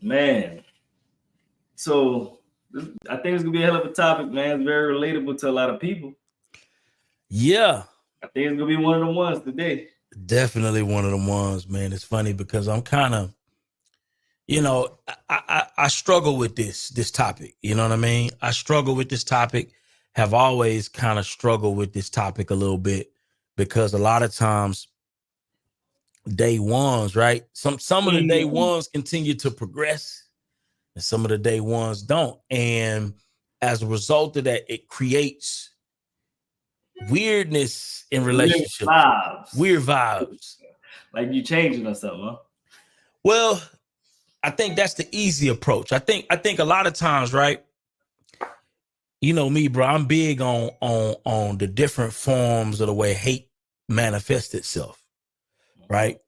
Man, so I think it's gonna be a hell of a topic, man. It's very relatable to a lot of people. Yeah, I think it's gonna be one of the ones today. definitely one of the ones, man. It's funny because I'm kind of, I struggle with this topic. You know what I mean? I struggle with this topic. Have always kind of struggled with this topic a little bit because a lot of times day ones, right? Some of the day Mm. ones continue to progress, and some of the day ones don't. And as a result of that, it creates weirdness in Weird relationships, vibes. weird vibes. Like you changing or something, huh? Well, I think that's the easy approach. I think a lot of times, right? You know me, bro. I'm big on the different forms of the way hate manifests itself, right?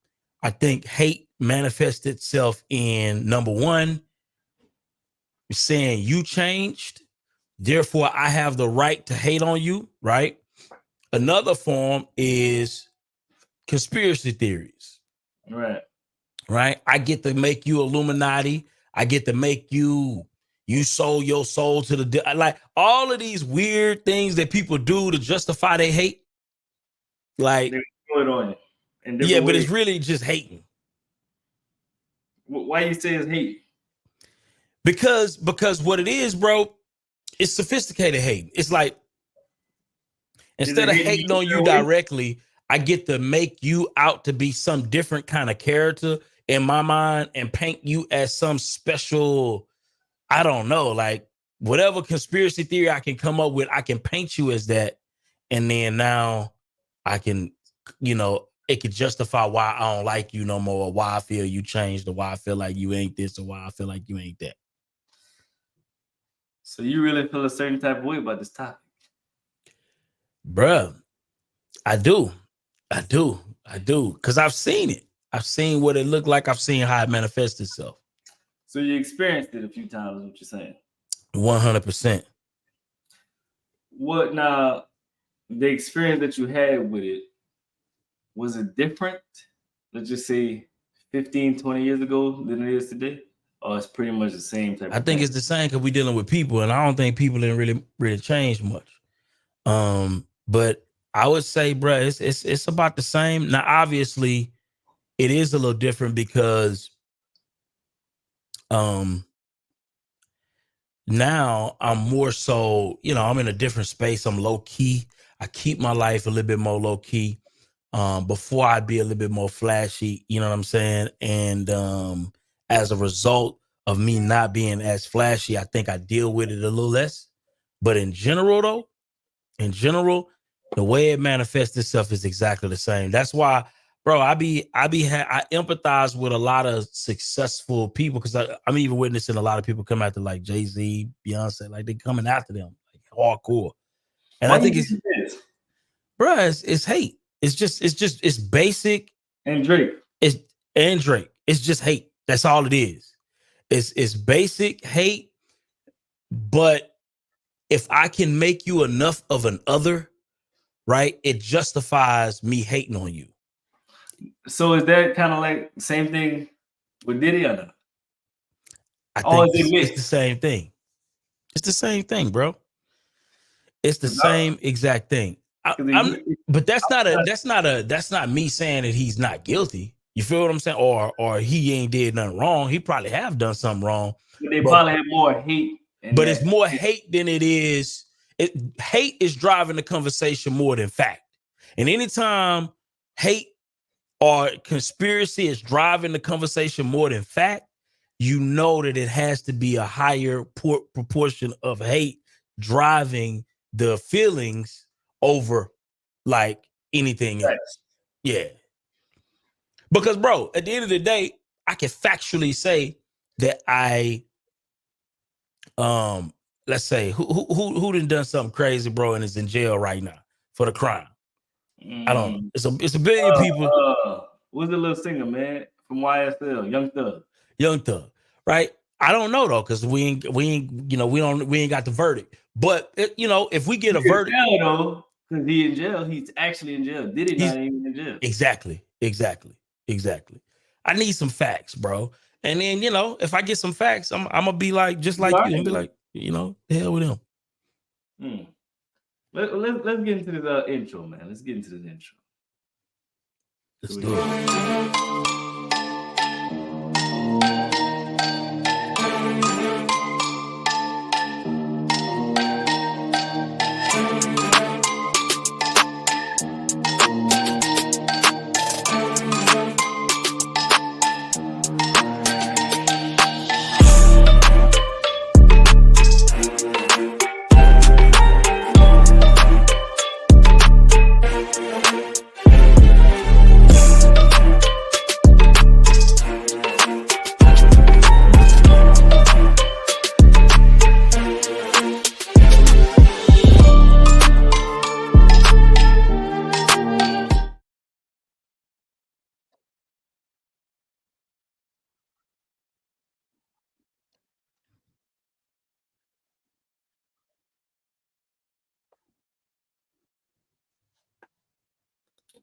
I think hate manifests itself in number one, saying you changed, therefore I have the right to hate on you, right? Another form is conspiracy theories, Right. right? I get to make you Illuminati. I get to make you sold your soul to like all of these weird things that people do to justify their hate. Like, They throw it on you in yeah, different but ways. it's really just hating. Why you say it's hate? Because what it is, bro, it's sophisticated hate. It's like Is instead it of hating hating you on in you a way? directly, I get to make you out to be some different kind of character in my mind and paint you as some special, I don't know, like whatever conspiracy theory I can come up with, I can paint you as that. And then now I can, it could justify why I don't like you no more, or why I feel you changed, or why I feel like you ain't this, or why I feel like you ain't that. So you really feel a certain type of way about this topic? Bruh, I do. I do. I do. Because I've seen it. I've seen what it looked like. I've seen how it manifests itself. So you experienced it a few times, is what you're saying. 100%. What now? The experience that you had with it, was it different? Let's just say 15, 20 years ago than it is today? Or it's pretty much the same type I of think thing? it's the same because we're dealing with people, and I don't think people didn't really change much. But I would say, bruh, it's about the same. Now, obviously, it is a little different because now I'm more so, I'm in a different space. I'm low key. I keep my life a little bit more low key. Before I'd be a little bit more flashy, you know what I'm saying? And as a result of me not being as flashy, I think I deal with it a little less. But in general, though, the way it manifests itself is exactly the same. That's why, bro, I empathize with a lot of successful people because I'm even witnessing a lot of people come after like Jay-Z, Beyonce, like they coming after them like hardcore. And Why I do you think think it's, it is? bro, it's hate. It's basic. And Drake. It's and Drake. It's just hate. That's all it is. It's basic hate. But if I can make you enough of an other, right, it justifies me hating on you. So is that kind of like the same thing with Diddy or not? I Or think is it it's the mixed? same thing. It's the same thing, bro. It's the same exact thing. I'm, but that's not me saying that he's not guilty. You feel what I'm saying? Or he ain't did nothing wrong. He probably have done something wrong. They But probably have more hate in but it's that. more hate than it is. Hate is driving the conversation more than fact. And anytime hate or conspiracy is driving the conversation more than fact, you know that it has to be a higher proportion of hate driving the feelings over like anything else. Yeah. Because, bro, at the end of the day, I can factually say that let's say who done something crazy, bro, and is in jail right now for the crime. I don't know. It's a billion people. What's the little singer, man, from YSL, Young Thug? Young Thug, right? I don't know though, because we ain't we ain't got the verdict. But if we get a verdict, though, because he in jail, he's actually in jail. Did he not even in jail? Exactly. I need some facts, bro. And then, if I get some facts, I'm gonna be like, just like you, and be like, the hell with him. Let's get into this intro, man. Let's get into this intro. Let's do it.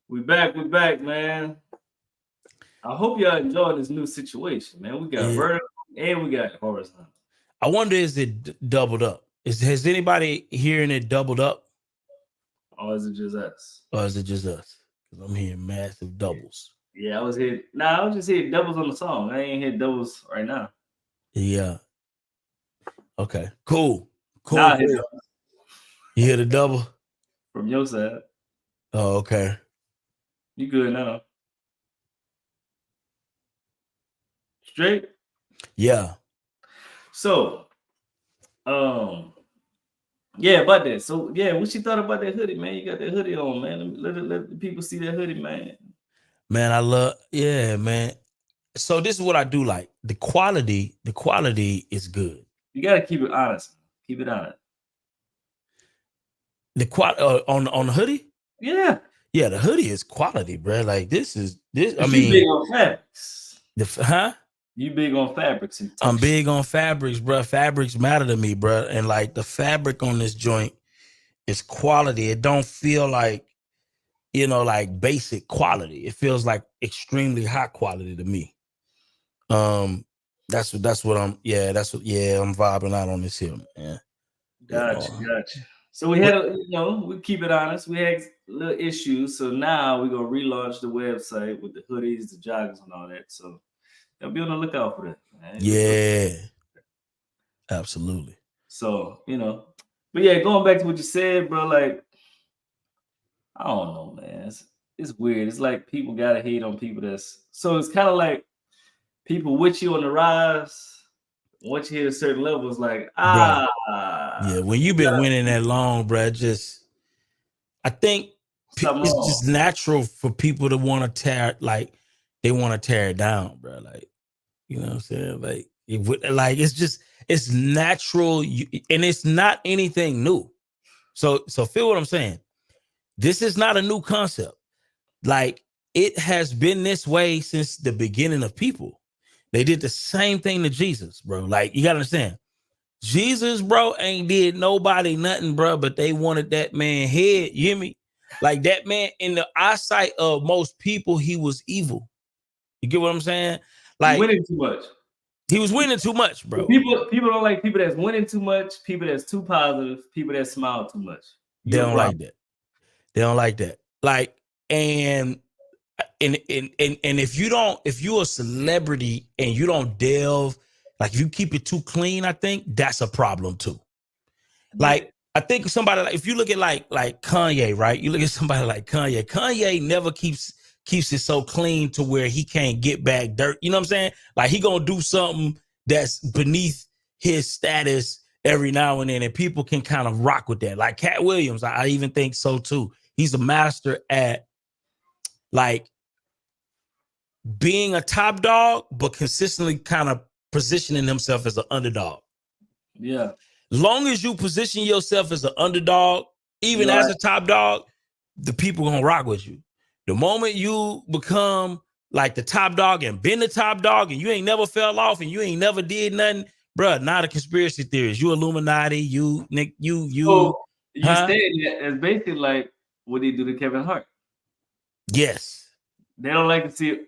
We back, man. I hope y'all enjoying this new situation, man. We got vertical and we got horizontal. I wonder, is it doubled up? Has anybody hearing it doubled up? Or is it just us? Because I'm hearing massive doubles. Yeah, I was just hearing doubles on the song. I ain't hear doubles right now. Yeah. Okay. Cool. Nah, you hear the double? From your side. Oh, okay. You good now? Straight? Yeah. So, yeah, about that. So, yeah, what you thought about that hoodie, man? You got that hoodie on, man. Let the people see that hoodie, man. Man, man. So this is what I do like. The quality is good. You got to keep it honest. Keep it honest. The quality on the hoodie? Yeah. Yeah, the hoodie is quality, bro. Like this. I mean, you big on fabrics. You big on fabrics. I'm big on fabrics, bro. Fabrics matter to me, bro. And like the fabric on this joint is quality. It don't feel like, like basic quality. It feels like extremely high quality to me. That's what I'm vibing out on this here, man. Gotcha. So we had, we keep it honest. We had little issues. So now we're going to relaunch the website with the hoodies, the joggers, and all that. So y'all be on the lookout for that, man. Yeah. Absolutely. So, but yeah, going back to what you said, bro, like, I don't know, man. It's weird. It's like people got to hate on people so it's kind of like people with you on the rise. Once you hit a certain level, it's like, yeah, when you've been winning that long, bro, I think it's just natural for people to want to tear it down, bro. Like, you know what I'm saying? Like, it's natural, and it's not anything new. So feel what I'm saying? This is not a new concept. Like, it has been this way since the beginning of people. They did the same thing to Jesus, bro. Like, you gotta understand, Jesus, bro, ain't did nobody nothing, bro, but they wanted that man head. You hear me? Like, that man, in the eyesight of most people, he was evil. You get what I'm saying? Like, winning too much. He was winning too much, bro. People don't like people that's winning too much, people that's too positive, people that smile too much. They don't like that. They don't like that. Like, and if you're a celebrity and you don't delve, like, if you keep it too clean, I think that's a problem too. Like, I think somebody, like, if you look at like Kanye, right? You look at somebody like Kanye. Kanye never keeps it so clean to where he can't get back dirt. You know what I'm saying? Like, he gonna do something that's beneath his status every now and then, and people can kind of rock with that. Like Cat Williams, I even think so too. He's a master at, like, being a top dog, but consistently kind of positioning himself as an underdog. Yeah. Long as you position yourself as an underdog, even as a top dog, the people gonna rock with you. The moment you become like the top dog and been the top dog and you ain't never fell off and you ain't never did nothing, bruh, not a conspiracy theorist. You Illuminati, you Nick, you. So you saying that as basically like what they do to Kevin Hart. Yes. They don't like to see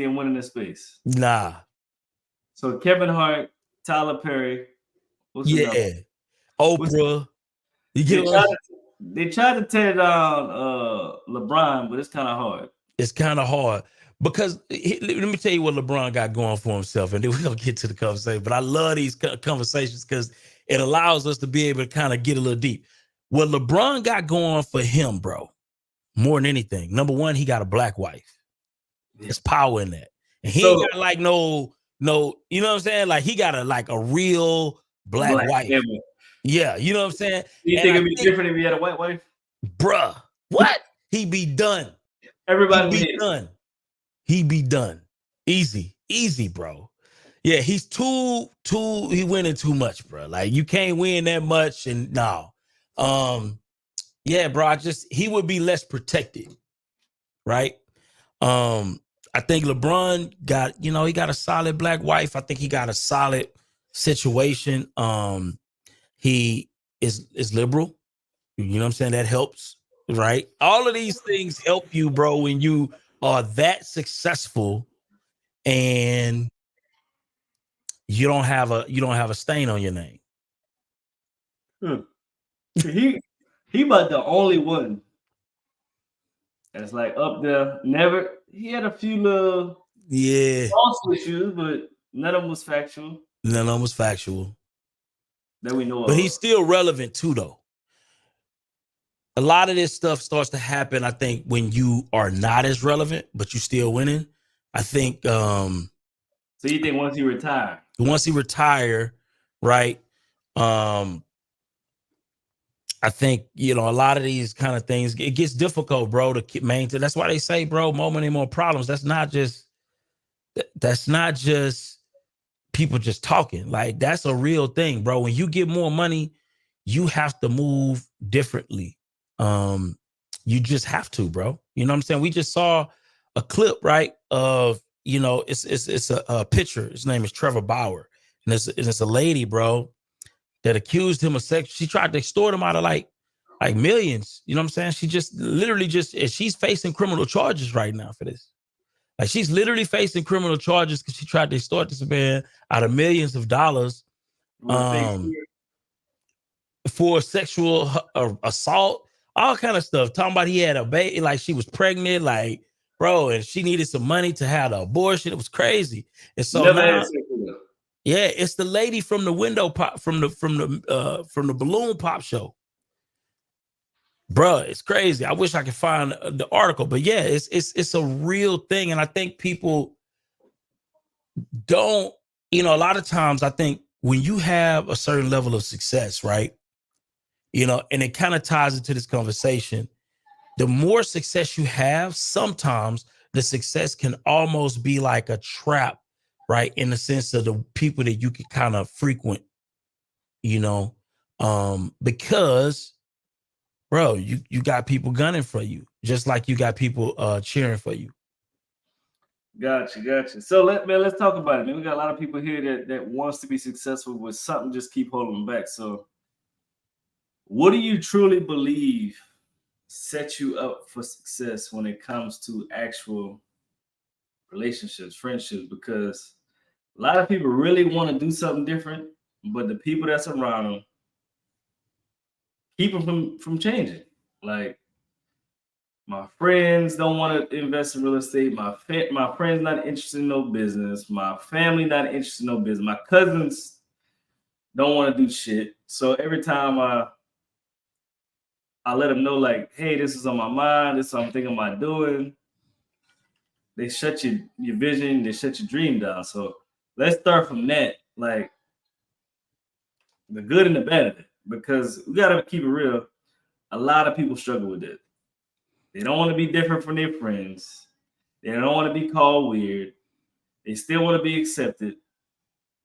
him winning this space. Nah. So Kevin Hart, Tyler Perry, what's another? Yeah. Oprah. You They get what I'm tried saying? to tear down LeBron, but it's kind of hard. It's kind of hard because let me tell you what LeBron got going for himself, and then we're gonna get to the conversation. But I love these conversations because it allows us to be able to kind of get a little deep. What LeBron got going for him, bro, more than anything. Number one, he got a black wife. There's power in that, and he ain't got like no, you know what I'm saying? Like he got a real black wife. Family. Yeah, you know what I'm saying? You think it'd be different if he had a white wife? Bruh, what? He be done. Everybody be done. He be done. Easy, bro. Yeah, he's he winning too much, bro. Like you can't win that much, and no. Yeah, bro. He would be less protected, right? I think LeBron got, he got a solid black wife. I think he got a solid situation. He is liberal. You know what I'm saying? That helps, right? All of these things help you, bro, when you are that successful and you don't have a stain on your name. He about the only one that's like up there. He had a few little false issues, but none of them was factual. That we know of. But he's still relevant too, though. A lot of this stuff starts to happen, I think, when you are not as relevant, but you still winning. I think. So you think once he retire? Once he retire, right? I think, a lot of these kind of things, it gets difficult, bro, to maintain. That's why they say, bro, more money, more problems. That's not just people just talking. Like, that's a real thing, bro. When you get more money, you have to move differently. You just have to, bro. You know what I'm saying? We just saw a clip, right, of, it's a picture. His name is Trevor Bauer. And it's a lady, bro, that accused him of sex. She tried to extort him out of like millions. You know what I'm saying? She just literally she's facing criminal charges right now for this. Like she's literally facing criminal charges because she tried to extort this man out of millions of dollars for sexual assault, all kind of stuff. Talking about he had a baby, like she was pregnant, like, bro, and she needed some money to have the abortion. It was crazy. And so now, yeah, it's the lady from the window pop from the balloon pop show. Bruh, it's crazy. I wish I could find the article, but yeah, it's a real thing. And I think people don't, a lot of times I think when you have a certain level of success, right? And it kind of ties into this conversation. The more success you have, sometimes the success can almost be like a trap, right? In the sense of the people that you can kind of frequent, because, bro, you got people gunning for you, just like you got people cheering for you. Gotcha. So let's talk about it, man. We got a lot of people here that wants to be successful with something, just keep holding them back. So what do you truly believe sets you up for success when it comes to actual relationships, friendships? Because a lot of people really want to do something different, but the people that's around them keep them from changing. Like, my friends don't want to invest in real estate. My friends not interested in no business. My family not interested in no business. My cousins don't want to do shit. So every time I let them know, like, hey, this is on my mind. This is what I'm thinking about doing. They shut your vision. They shut your dream down. So let's start from that. Like, the good and the bad of it. Because we got to keep it real. A lot of people struggle with it. They don't want to be different from their friends. They don't want to be called weird. They still want to be accepted.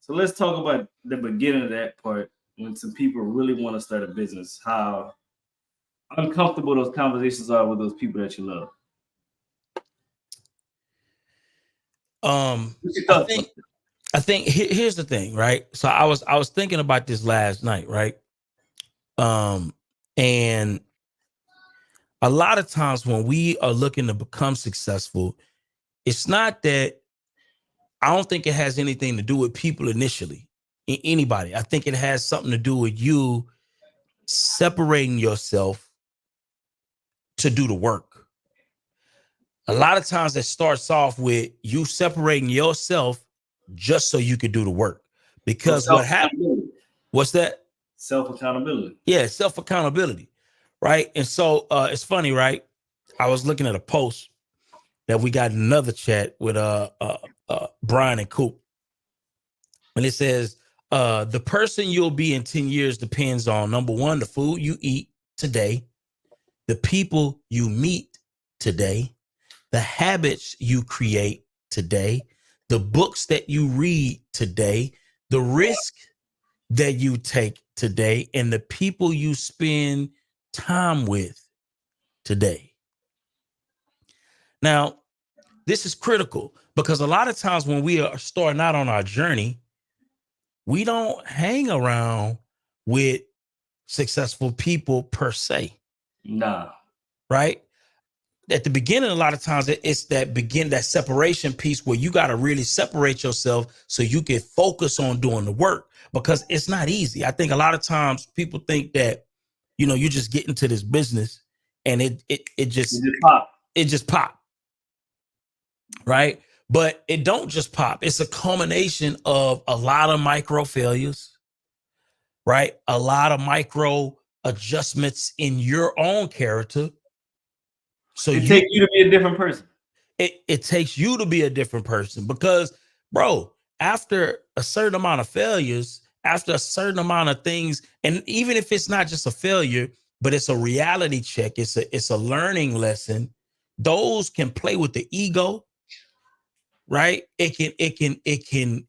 So let's talk about the beginning of that part when some people really want to start a business, how uncomfortable those conversations are with those people that you love. I think here's the thing, right? So I was thinking about this last night, right? And a lot of times when we are looking to become successful, it's not that I don't think it has anything to do with people initially. Anybody. I think it has something to do with you separating yourself to do the work. A lot of times that starts off with you separating yourself just so you could do the work. Because what happened? What's that? Self-accountability. Yeah, self-accountability. Right. And so it's funny, right? I was looking at a post that we got another chat with Brian and Coop. And it says, the person you'll be in 10 years depends on, number one, the food you eat today, the people you meet today, the habits you create today, the books that you read today, the risk that you take today, and the people you spend time with today. Now, this is critical because a lot of times when we are starting out on our journey, we don't hang around with successful people per se. Nah. Right? At the beginning, a lot of times it's that separation piece where you got to really separate yourself so you can focus on doing the work, because it's not easy. I think a lot of times people think that, you just get into this business and it just pop. Right? But it don't just pop. It's a culmination of a lot of micro failures, right? A lot of micro adjustments in your own character. So it takes you to be a different person. It takes you to be a different person because, bro, after a certain amount of failures, after a certain amount of things, and even if it's not just a failure, but it's a reality check, it's a learning lesson, those can play with the ego. Right? It can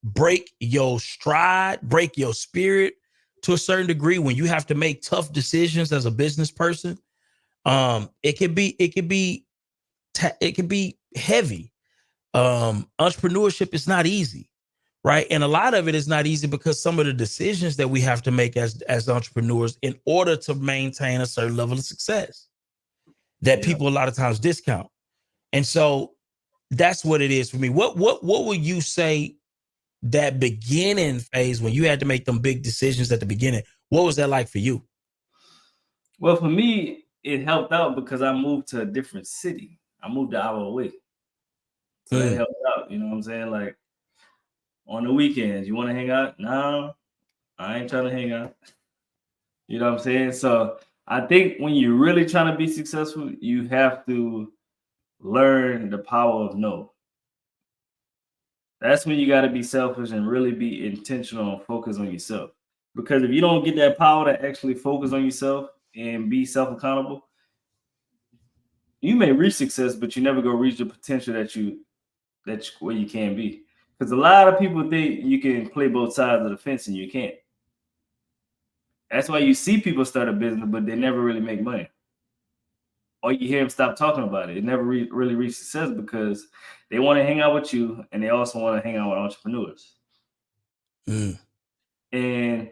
break your stride, break your spirit to a certain degree when you have to make tough decisions as a business person. It can be heavy. Entrepreneurship is not easy, right? And a lot of it is not easy because some of the decisions that we have to make as entrepreneurs in order to maintain a certain level of success that people a lot of times discount. And so that's what it is for me. What would you say that beginning phase when you had to make them big decisions at the beginning? What was that like for you? Well, for me, it helped out because I moved to a different city. I moved an hour away. So that helped out. You know what I'm saying? Like on the weekends, you want to hang out? No, I ain't trying to hang out. You know what I'm saying? So I think when you're really trying to be successful, you have to learn the power of no. That's when you got to be selfish and really be intentional and focus on yourself. Because if you don't get that power to actually focus on yourself and be self-accountable, you may reach success, but you never go reach the potential that where you can be. Because a lot of people think you can play both sides of the fence and you can't. That's why you see people start a business, but they never really make money. Or you hear them stop talking about it. It never really reach success because they want to hang out with you and they also want to hang out with entrepreneurs. And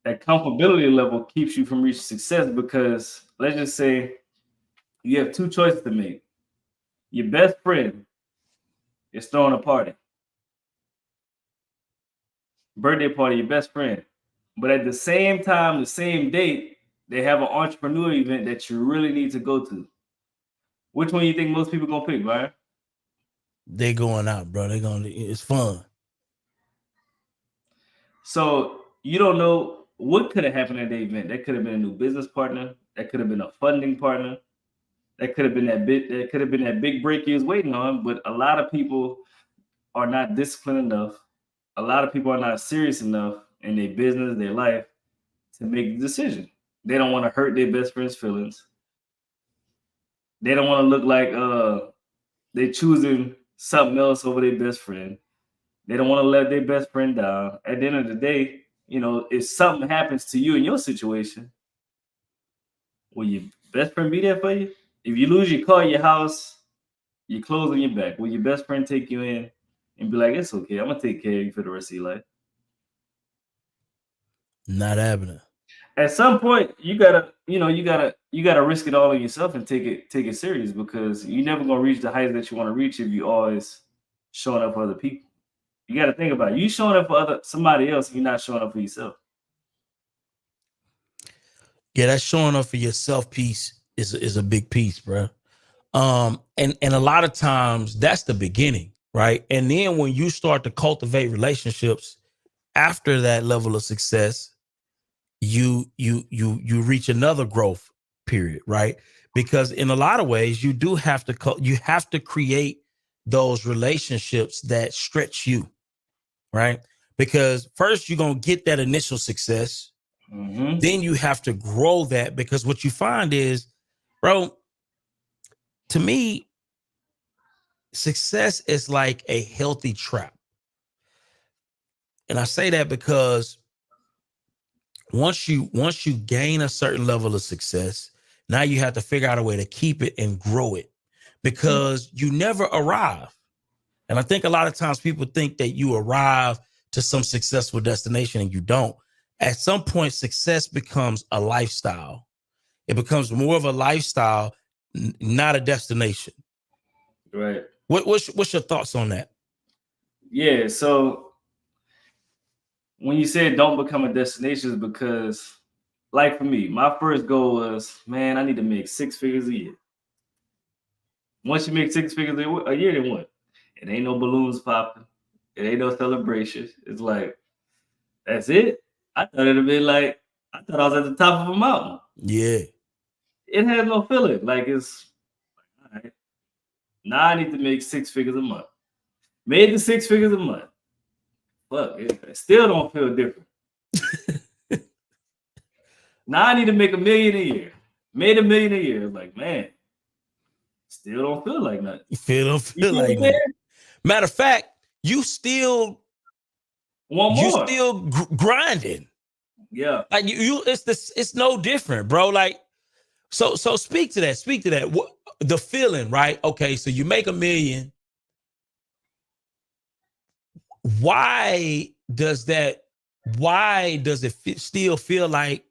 that comfortability level keeps you from reaching success because let's just say you have two choices to make. Your best friend is throwing a party. Birthday party, your best friend. But at the same time, the same date, they have an entrepreneur event that you really need to go to. Which one do you think most people gonna pick, right? They going out, bro. It's fun. So you don't know what could have happened at the event. That could have been a new business partner. That could have been a funding partner. That could have been that big break you was waiting on. But a lot of people are not disciplined enough. A lot of people are not serious enough in their business, their life, to make the decision. They don't want to hurt their best friend's feelings. They don't want to look like they're choosing something else over their best friend. They don't want to let their best friend down. At the end of the day, if something happens to you in your situation, will your best friend be there for you? If you lose your car, your house, your clothes on your back, will your best friend take you in and be like, it's okay, I'm gonna take care of you for the rest of your life? Not happening. At some point, you gotta risk it all on yourself and take it serious because you're never gonna reach the heights that you want to reach if you always showing up for other people. You got to think about it. You showing up for somebody else if you're not showing up for yourself. Yeah, that showing up for yourself piece is a big piece, bro. And a lot of times that's the beginning, right? And then when you start to cultivate relationships after that level of success, you reach another growth period, right? Because in a lot of ways, you do have to create those relationships that stretch you, right? Because first you're gonna get that initial success, then you have to grow that, because what you find is, bro, to me, success is like a healthy trap. And I say that because once you gain a certain level of success, now you have to figure out a way to keep it and grow it, because you never arrive. And I think a lot of times people think that you arrive to some successful destination, and you don't. At some point, success becomes a lifestyle. It becomes more of a lifestyle, not a destination. Right. What's your thoughts on that? Yeah, so when you said don't become a destination, is because, like for me, my first goal was, man, I need to make 6 figures a year. Once you make 6 figures a year, then what? It ain't no balloons popping. It ain't no celebrations. It's like, that's it. I thought it'd be like, I thought I was at the top of a mountain. Yeah. It has no feeling. Like, it's all right. Now I need to make 6 figures a month. Made the 6 figures a month. Fuck, it still don't feel different. Now I need to make $1 million a year. Made $1 million a year. Like, man, still don't feel like nothing. Don't feel like nothing. Matter of fact, you still want more. You still grinding. Yeah. Like it's no different, bro. Like, so speak to that. Speak to that. What the feeling, right? Okay, so you make $1 million. Why does it still feel like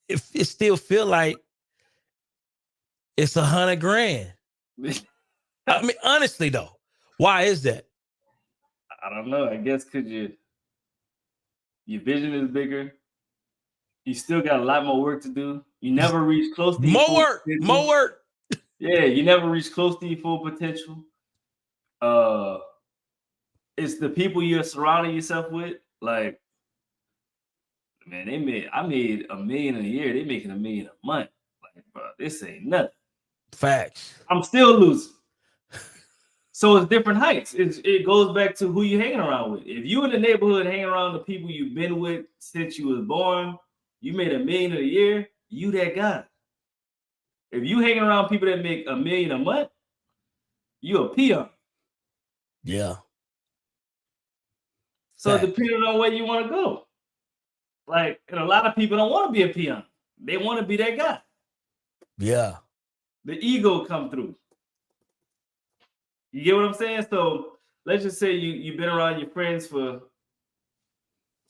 it still feel like it's $100,000? I mean, honestly though, why is that? I don't know. I guess because your vision is bigger. You still got a lot more work to do. You never reach close to your full potential. More work. Yeah, you never reach close to your full potential. It's the people you're surrounding yourself with. Like, man, I made $1 million a year. They making $1 million a month. Like, bro, this ain't nothing. Facts. I'm still losing. So it's different heights. It goes back to who you're hanging around with. If you in the neighborhood hanging around the people you've been with since you was born, you made $1 million a year, you that guy. If you hanging around people that make $1 million a month, you a peon. Yeah. So depending on where you want to go. Like, and a lot of people don't want to be a peon. They want to be that guy. Yeah. The ego come through. You get what I'm saying? So let's just say you've been around your friends since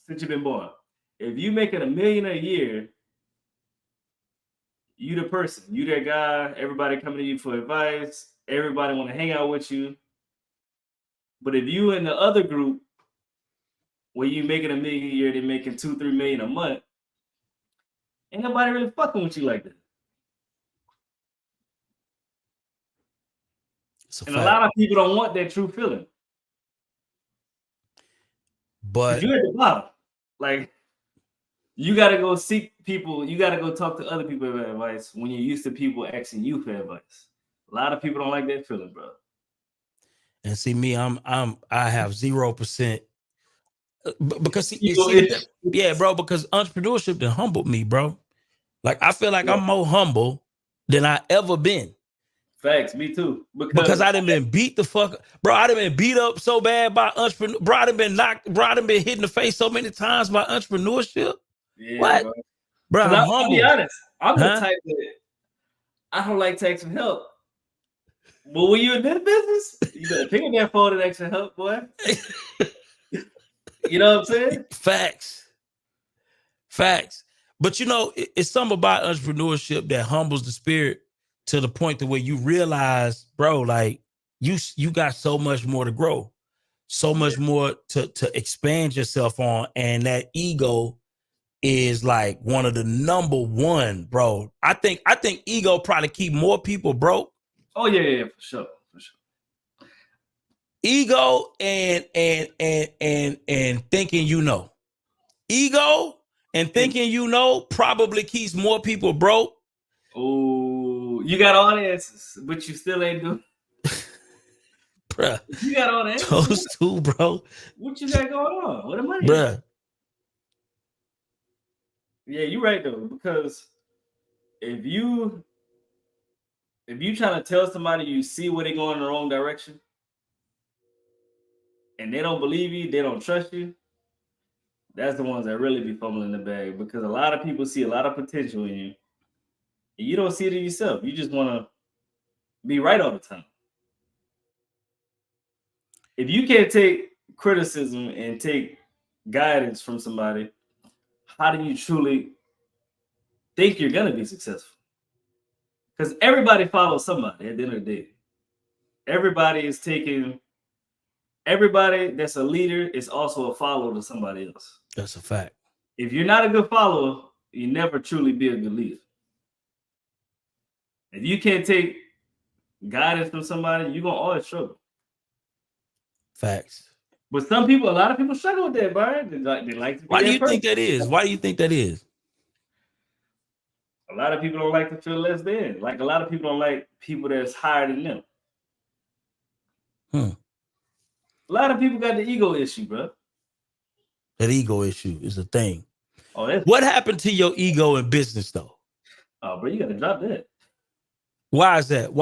you've been born. If you making $1 million a year, you the person, you that guy, everybody coming to you for advice, everybody want to hang out with you. But if you in the other group where you making $1 million a year, they're making $2-3 million a month, ain't nobody really fucking with you like that. And a lot of people don't want that true feeling. But you're at the bottom. Like, you got to go seek people. You got to go talk to other people for advice when you're used to people asking you for advice. A lot of people don't like that feeling, bro. And see me, I have 0%. Because yeah, bro, because entrepreneurship done humbled me, bro. Like, I feel like I'm more humble than I ever been. Facts, me too. Because I done been beat the fuck, bro. I done been beat up so bad by entrepreneur. Bro, I done been knocked. Bro, I done been hit in the face so many times by entrepreneurship. Yeah, what, bro? I'm humble. I'll be honest. I'm the type that I don't like taking help. But when you're in this business, you better pick up that phone and ask for help, boy. You know what I'm saying? Facts. But you know, it's something about entrepreneurship that humbles the spirit to the point to where you realize, bro, like, you got so much more to grow, so much more to expand yourself on. And that ego is like one of the number one, bro. I think ego probably keep more people broke. Oh yeah, for sure. Ego and thinking you know. Ego and thinking you know probably keeps more people broke. Oh, you got all the answers, but you still ain't doing. Bruh. You got all the answers. Those two, bro. What you got going on? What the money? Bruh. Yeah, you're right though, because if you trying to tell somebody you see where they going in the wrong direction, and they don't believe you, they don't trust you, that's the ones that really be fumbling the bag, because a lot of people see a lot of potential in you, and you don't see it in yourself. You just want to be right all the time. If you can't take criticism and take guidance from somebody, how do you truly think you're gonna be successful? Because everybody follows somebody at the end of the day. Everybody that's a leader is also a follower to somebody else. That's a fact. If you're not a good follower, you never truly be a good leader. If you can't take guidance from somebody, you're gonna always struggle. Facts. But a lot of people struggle with that, Byron. They like to be Why do you person. think that is? Why do you think that is? A lot of people don't like to feel less than. Like a lot of people don't like people that's higher than them. A lot of people got the ego issue, bro. That ego issue is a thing. Oh, what happened to your ego in business, though? Oh, bro, you got to drop that. Why is that?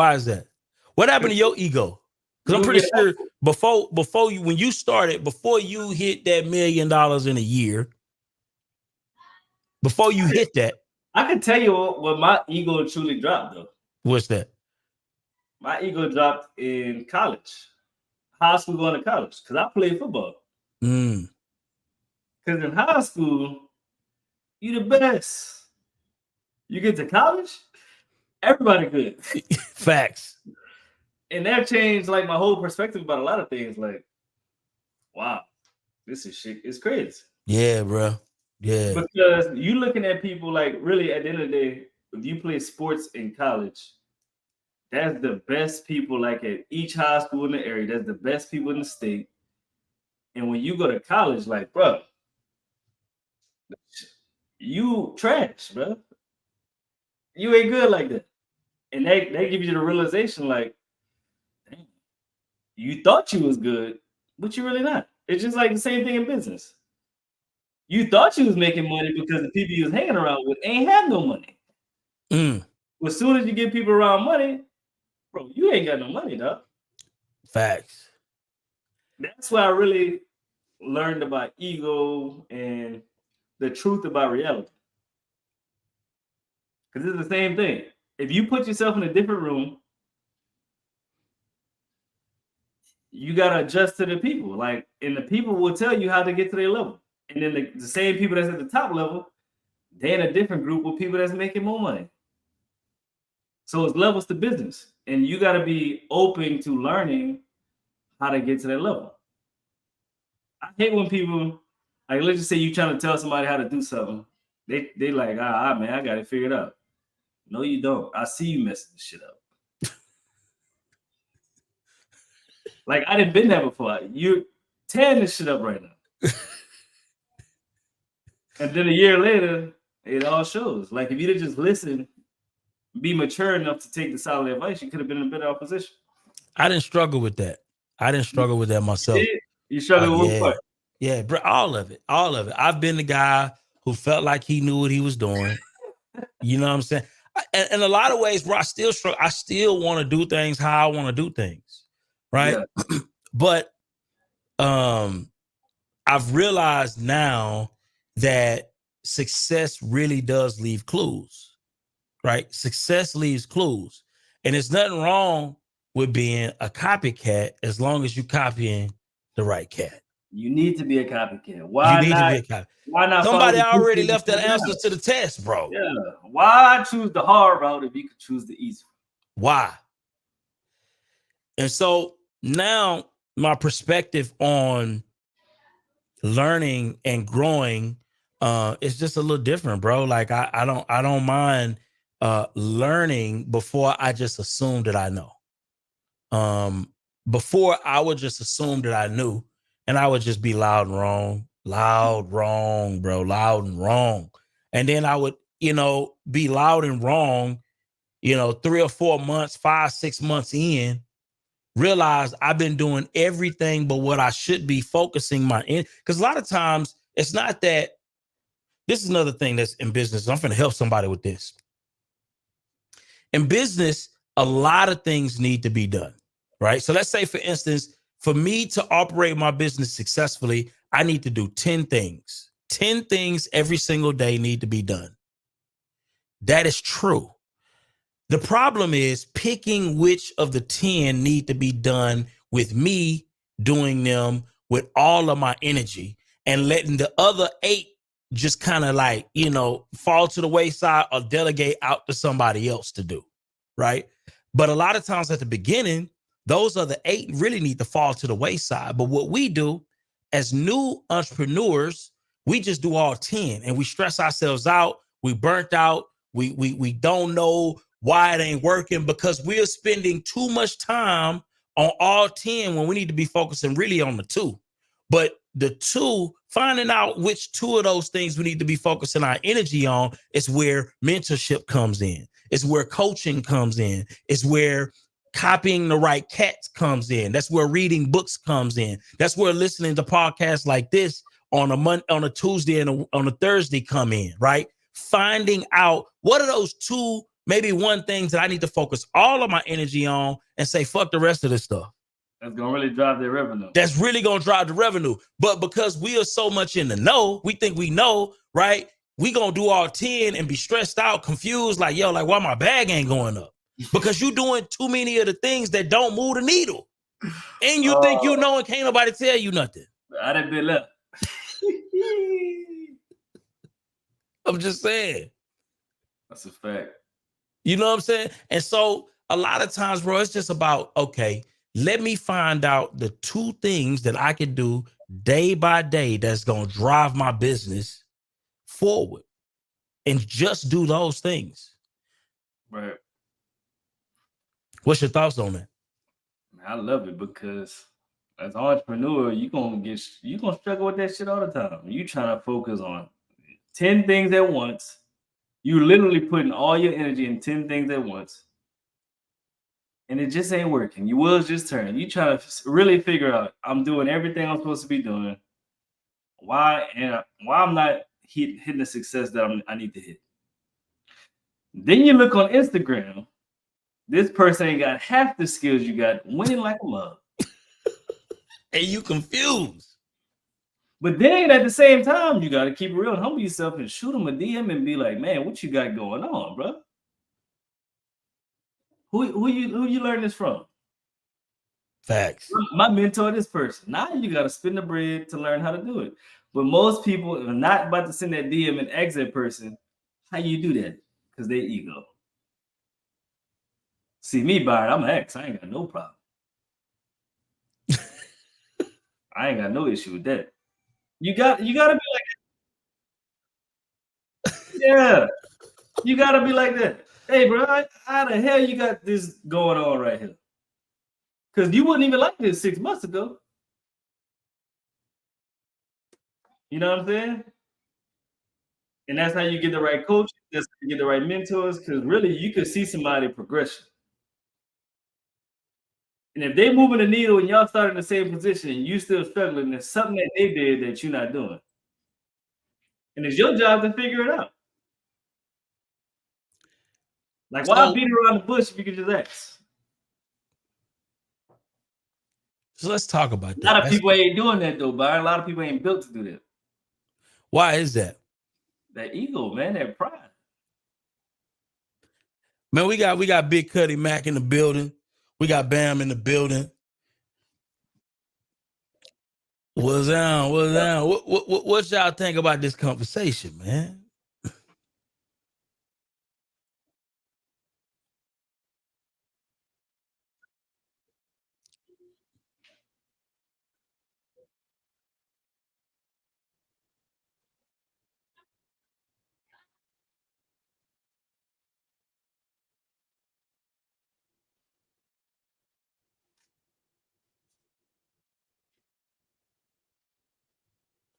What happened to your ego? Because I'm pretty sure before you, when you started, before you hit that $1 million in a year, before you hit that, I can tell you what my ego truly dropped, though. What's that? My ego dropped in college, high school going to college, because I played football. Because in high school, you the best. You get to college, everybody good. Facts. And that changed like my whole perspective about a lot of things. Like, wow, this is shit. It's crazy. Yeah, bro. Yeah. Because you looking at people like really at the end of the day, if you play sports in college, that's the best people like at each high school in the area. That's the best people in the state. And when you go to college, like, bro, you trash, bro. You ain't good like that. And they give you the realization like, dang, you thought you was good, but you're really not. It's just like the same thing in business. You thought you was making money because the people you was hanging around with ain't have no money. Well, as soon as you get people around money, bro, you ain't got no money, dog. Facts. That's why I really learned about ego and the truth about reality. Because it's the same thing. If you put yourself in a different room, you got to adjust to the people. Like, and the people will tell you how to get to their level. And then the same people that's at the top level, they're in a different group with people that's making more money. So it's levels to business. And you got to be open to learning how to get to that level. I hate when people, like, let's just say you trying to tell somebody how to do something. They like, man, I got it figured out. No, you don't. I see you messing this shit up. Like, I didn't been there before. You're tearing this shit up right now. And then a year later, it all shows. Like, if you'd have just listened, be mature enough to take the solid advice, you could have been in a better position. I didn't struggle with that. I didn't struggle with that myself. You struggled with what? Yeah, bro, all of it. I've been the guy who felt like he knew what he was doing. You know what I'm saying? In a lot of ways, bro, I still struggle. I still want to do things how I want to do things, right? Yeah. But I've realized now that success really does leave clues, right? Success leaves clues. And there's nothing wrong with being a copycat as long as you're copying the right cat. You need to be a copycat. Why not? Somebody already left that answer to the test, bro. Yeah. Why choose the hard route if you could choose the easy one? Why? And so now my perspective on learning and growing is just a little different, bro. Like I don't mind learning before I just assume that I know. Before I would just assume that I knew, and I would just be loud wrong, bro, loud and wrong. And then I would, be loud and wrong, 3 or 4 months, 5, 6 months in, realize I've been doing everything but what I should be focusing my in. Because a lot of times it's not that. This is another thing that's in business. I'm going to help somebody with this. In business, a lot of things need to be done, right? So let's say, for instance, for me to operate my business successfully, I need to do 10 things. 10 things every single day need to be done. That is true. The problem is picking which of the 10 need to be done with me doing them with all of my energy and letting the other 8 just kind of like, fall to the wayside or delegate out to somebody else to do, right? But a lot of times at the beginning, those other 8 really need to fall to the wayside. But what we do as new entrepreneurs, we just do all 10 and we stress ourselves out. We burnt out. We don't know why it ain't working because we're spending too much time on all 10 when we need to be focusing really on the 2. But the 2, finding out which 2 of those things we need to be focusing our energy on is where mentorship comes in. It's where coaching comes in. It's where copying the right cats comes in. That's where reading books comes in. That's where listening to podcasts like this on a Tuesday and on a Thursday come in, right? Finding out what are those 2, maybe 1 things that I need to focus all of my energy on and say, fuck the rest of this stuff. That's going to really drive their revenue. That's really going to drive the revenue. But because we are so much in the know, we think we know, right? We going to do all 10 and be stressed out, confused, like, yo, like why my bag ain't going up? Because you doing too many of the things that don't move the needle. And you think you know and can't nobody tell you nothing. I done been left. I'm just saying. That's a fact. You know what I'm saying? And so a lot of times, bro, it's just about, okay, let me find out the 2 things that I can do day by day that's going to drive my business forward and just do those things. Right. What's your thoughts on that? I love it because as an entrepreneur, you're gonna struggle with that shit all the time. You trying to focus on 10 things at once. You literally putting all your energy in 10 things at once. And it just ain't working. Your wheels just turning. You trying to really figure out, I'm doing everything I'm supposed to be doing. Why I'm not hitting the success that I need to hit. Then you look on Instagram. This person ain't got half the skills you got, winning like a mug. And you confused. But then at the same time, you got to keep it real and humble yourself and shoot them a DM and be like, man, what you got going on, bro? Who you learn this from? Facts. My mentor, this person. Now you got to spend the bread to learn how to do it. But most people are not about to send that DM and ask that person, how you do that? Because they ego. See me, Byron, I'm an ex. I ain't got no problem. I ain't got no issue with that. You gotta be like that. Yeah. You gotta be like that. Hey, bro, how the hell you got this going on right here? Because you wouldn't even like this 6 months ago. You know what I'm saying? And that's how you get the right coach. That's how you get the right mentors. Because really, you could see somebody progression. And if they moving the needle and y'all start in the same position and you still struggling, there's something that they did that you're not doing. And it's your job to figure it out. Like, why beat around the bush if you could just ask? So let's talk about that. A lot of people ain't doing that though, Byron. A lot of people ain't built to do that. Why is that? That ego, man, that pride. Man, we got Big Cuddy Mac in the building. We got Bam in the building. What's down? What y'all think about this conversation, man?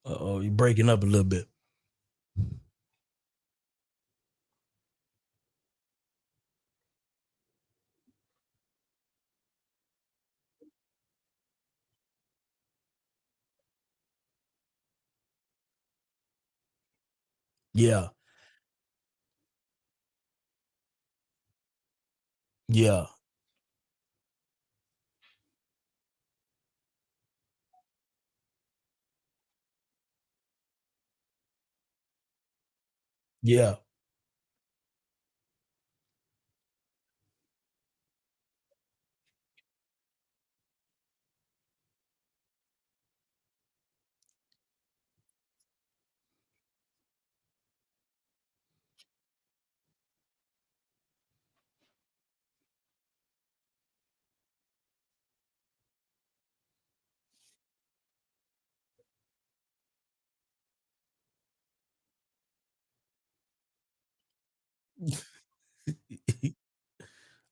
Oh, you're breaking up a little bit. Yeah, yeah, yeah,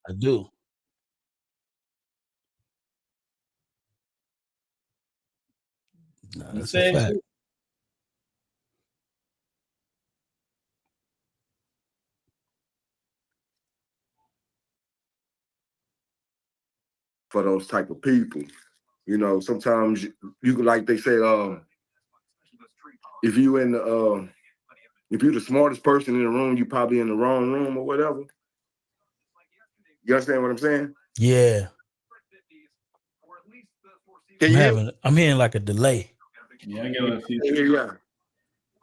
I do. Nah, You that's a saying fact. shit? for those type of people. You know, sometimes you like they say, if you in the if you're the smartest person in the room, you probably in the wrong room or whatever. You understand what I'm saying? Yeah, Can you hear me? I'm hearing like a delay. Yeah, I get what a few. I can hear you. Yeah.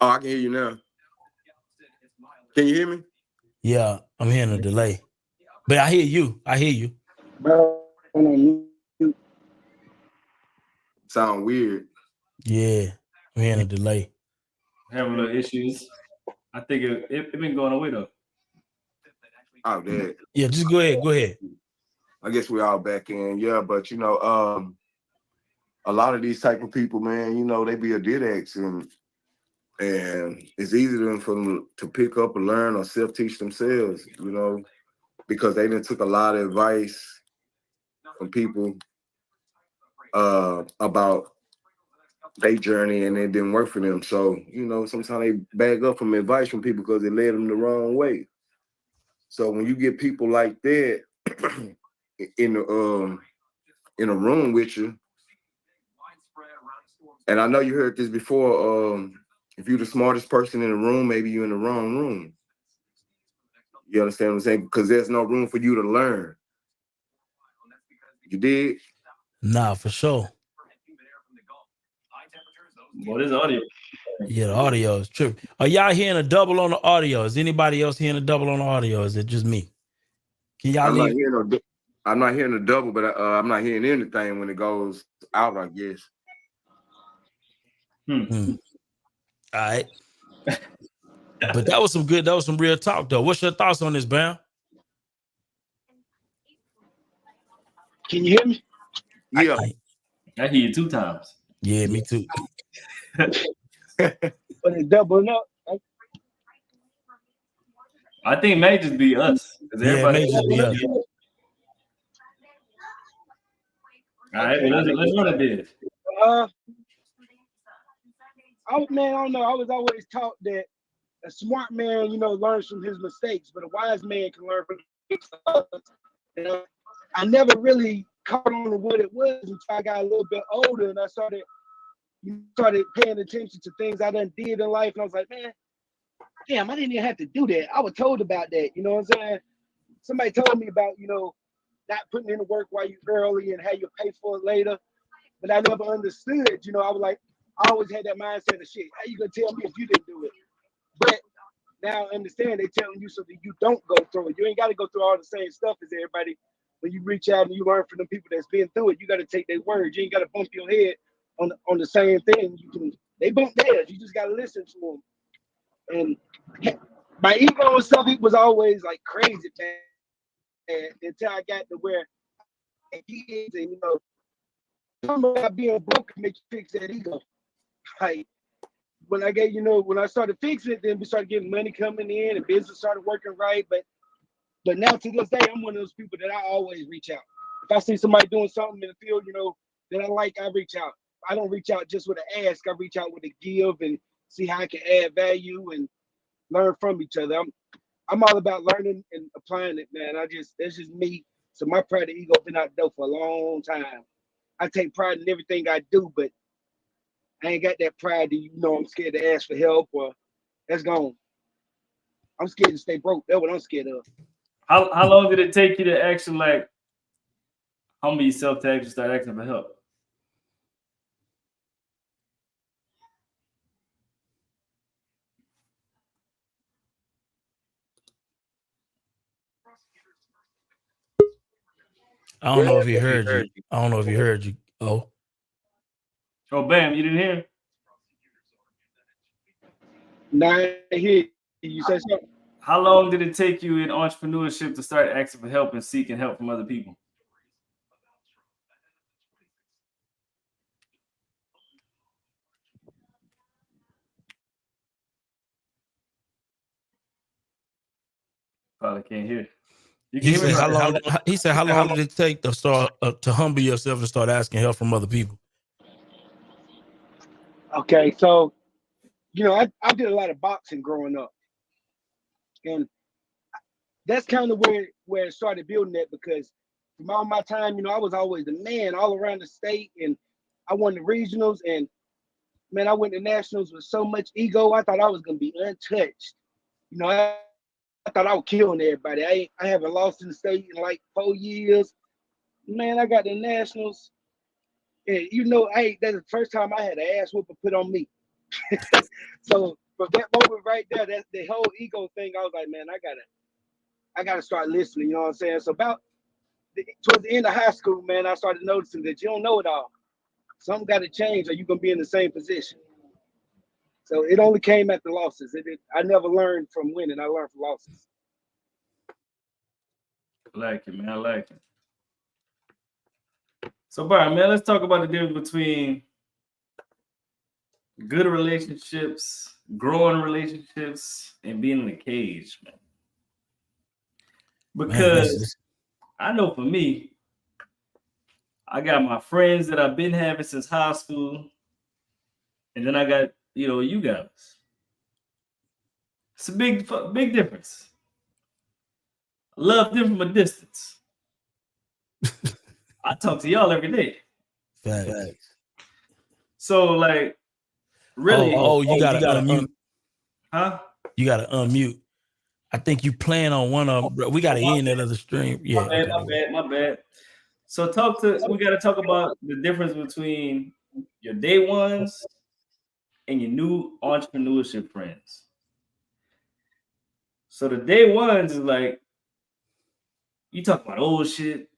Oh, I can hear you now. Can you hear me? Yeah, I'm hearing a delay. But I hear you. I hear you. Sound weird. Yeah, I'm hearing a delay. Having little issues. I think it been going away though. Oh, that. Yeah, just go ahead. Go ahead. I guess we all back in. Yeah, but you know, a lot of these type of people, man, you know, they be a didax and it's easy for them to pick up and learn or self-teach themselves, you know, because they done took a lot of advice from people about their journey and it didn't work for them. So, you know, sometimes they bag up from advice from people because it led them the wrong way. So when you get people like that in a room with you, and I know you heard this before, if you're the smartest person in the room, maybe you're in the wrong room. You understand what I'm saying? Because there's no room for you to learn. You did? Nah, for sure. What is audio? Yeah, the audio is tripping. Are y'all hearing a double on the audio? Is anybody else hearing a double on the audio? Is it just me? Can y'all I'm not leave? hearing no. I'm not hearing a double, but I'm not hearing anything when it goes out. I guess. Hmm. All right. But that was some real talk though. What's your thoughts on this, Bam? Can you hear me? Yeah. I hear you 2 times. Yeah, me too. But it's doubling up. I think it may just be us because Yeah, it everybody. may just be us. All right, well, let's run it then. Man, I don't know. I was always taught that a smart man, learns from his mistakes, but a wise man can learn from his mistakes. You know, I never really caught on to what it was until I got a little bit older and I started paying attention to things I done did in life. And I was like, man, damn, I didn't even have to do that. I was told about that. You know what I'm saying? Somebody told me about, not putting in the work while you're early and how you pay for it later. But I never understood. I was like, I always had that mindset of shit. How you gonna tell me if you didn't do it? But now I understand they're telling you so that you don't go through it. You ain't got to go through all the same stuff as everybody. When you reach out and you learn from the people that's been through it, you got to take their words. You ain't got to bump your head on the same thing. They bump theirs. You just got to listen to them. And my ego and stuff, it was always like crazy, man. Until I got to where kids and something about being broke make you fix that ego. Like when I started fixing it, then we started getting money coming in and business started working right. But now to this day, I'm one of those people that I always reach out. If I see somebody doing something in the field, that I like, I reach out. I don't reach out just with an ask. I reach out with a give and see how I can add value and learn from each other. I'm all about learning and applying it, man. That's just me. So my pride and ego been out the door for a long time. I take pride in everything I do, but I ain't got that pride that, I'm scared to ask for help or that's gone. I'm scared to stay broke. That's what I'm scared of. How long did it take you to actually like humble yourself to actually start asking for help? I don't know if he heard you. I don't know if he heard you. Oh, Bam, you didn't hear? Now I hear you say something. How long did it take you in entrepreneurship to start asking for help and seeking help from other people? Probably can't hear. You can he hear me? said how long? He said how long did it take to start to humble yourself and start asking help from other people? Okay, so I did a lot of boxing growing up, and that's kind of where it started building that, because from all my time, I was always the man all around the state, and I won the regionals, and man, I went to nationals with so much ego. I thought I was gonna be untouched. I thought I was killing everybody. I haven't lost in the state in like 4 years. Man, I got the nationals, and that's the first time I had an ass whooping put on me. So from that moment right there, that's the whole ego thing. I was like, man, I gotta start listening. You know what I'm saying? So towards the end of high school, man, I started noticing that you don't know it all. Something got to change, or you're gonna be in the same position. So it only came at the losses. I never learned from winning. I learned from losses. I like it, man. I like it. So, Byron, man, let's talk about the difference between good relationships, growing relationships, and being in a cage, man. Because I know for me, I got my friends that I've been having since high school, and then I got, you guys. It's a big difference. I love them from a distance. I talk to y'all every day. Facts. So, like, really? You gotta unmute. Huh? You gotta unmute. I think you playing on one of. We gotta end that other stream. Yeah. My bad. So we gotta talk about the difference between your day ones and your new entrepreneurship friends. So the day ones is like, you talk about old shit.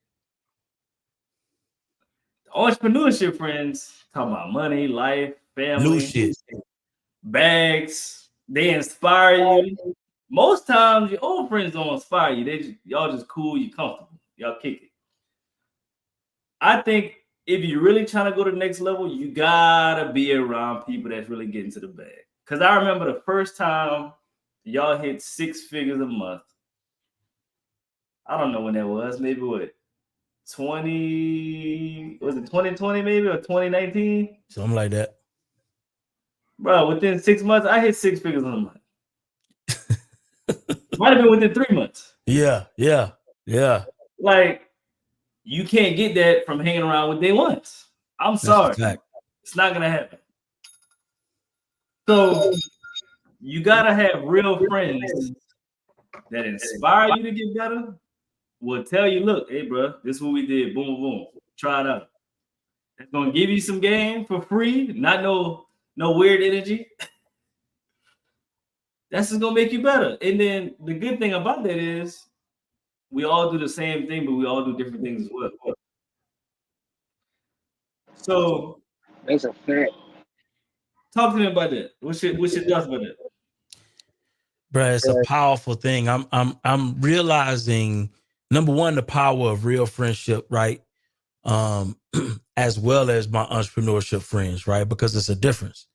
The entrepreneurship friends talk about money, life, family, new shit, bags. They inspire you. Most times your old friends don't inspire you. Y'all just cool, you comfortable. Y'all kick it. I think if you're really trying to go to the next level, you gotta be around people that's really getting to the bag. Because I remember the first time y'all hit 6 figures a month. I don't know when that was. Maybe what? 2020 maybe, or 2019? Something like that. Bro, within 6 months, I hit 6 figures a month. Might have been within 3 months. Yeah. Like, you can't get that from hanging around with day ones. I'm sorry. It's not gonna happen. So you gotta have real friends that inspire you to get better. Will tell you, look, hey, bro, this is what we did. Boom, boom. Try it out. It's gonna give you some game for free. Not no weird energy. That's just gonna make you better. And then the good thing about that is we all do the same thing, but we all do different things as well. So that's a fact. Talk to me about that. What's your thoughts about that? Bro, it's a powerful thing. I'm realizing, number one, the power of real friendship, right? As well as my entrepreneurship friends, right? Because it's a difference.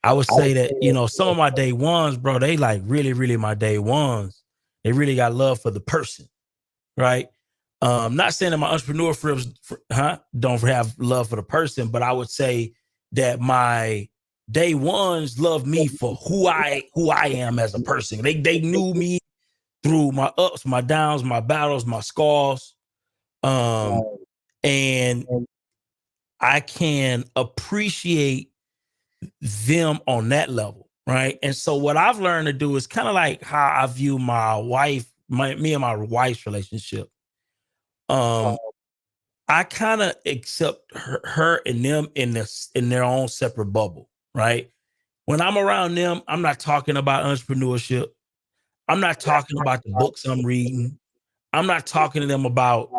I would say that, some of my day ones, bro, they like really, really my day ones. They really got love for the person, right? Not saying that my entrepreneur friends don't have love for the person, but I would say that my day ones love me for who I am as a person. They knew me through my ups, my downs, my battles, my scars. And I can appreciate them on that level, right? And so what I've learned to do is kind of like how I view my wife, me and my wife's relationship. I kind of accept her and them in their own separate bubble, right? When I'm around them, I'm not talking about entrepreneurship. I'm not talking about the books I'm reading. I'm not talking to them about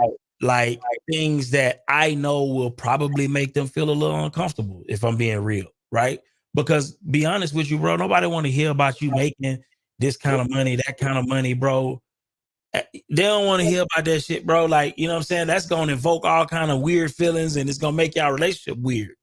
like things that I know will probably make them feel a little uncomfortable, if I'm being real, right? Because be honest with you, bro, nobody want to hear about you making this kind of money, that kind of money, bro. They don't want to hear about that shit, bro. Like, you know what I'm saying? That's going to invoke all kind of weird feelings and it's going to make y'all relationship weird.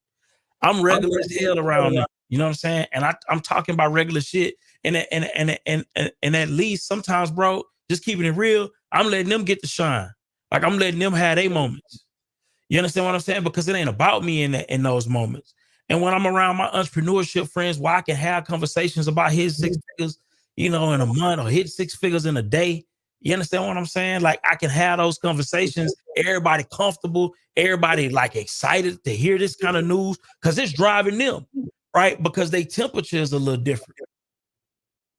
I'm regular as hell around them. You know what I'm saying? And I'm talking about regular shit. And at least sometimes, bro, just keeping it real, I'm letting them get the shine. Like I'm letting them have their moments. You understand what I'm saying? Because it ain't about me in those moments. And when I'm around my entrepreneurship friends, where I can have conversations about his 6 figures, you know, in a month or hit 6 figures in a day. You understand what I'm saying? Like I can have those conversations, everybody comfortable, everybody like excited to hear this kind of news because it's driving them, right? Because their temperature is a little different.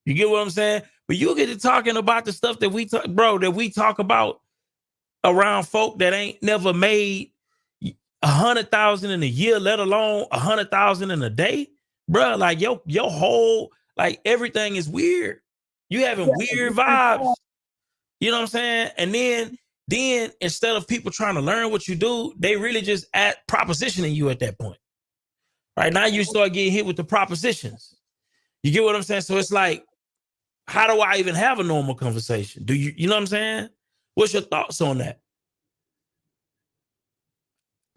You get what I'm saying? But you get to talking about the stuff that we talk, bro, that we talk about around folk that ain't never made 100,000 in a year, let alone 100,000 in a day, bro. Like your whole, like everything is weird. You having weird vibes. You know what I'm saying? And then instead of people trying to learn what you do, they really just propositioning you at that point. Right now, you start getting hit with the propositions. You get what I'm saying? So it's like, how do I even have a normal conversation? Do you know what I'm saying? What's your thoughts on that?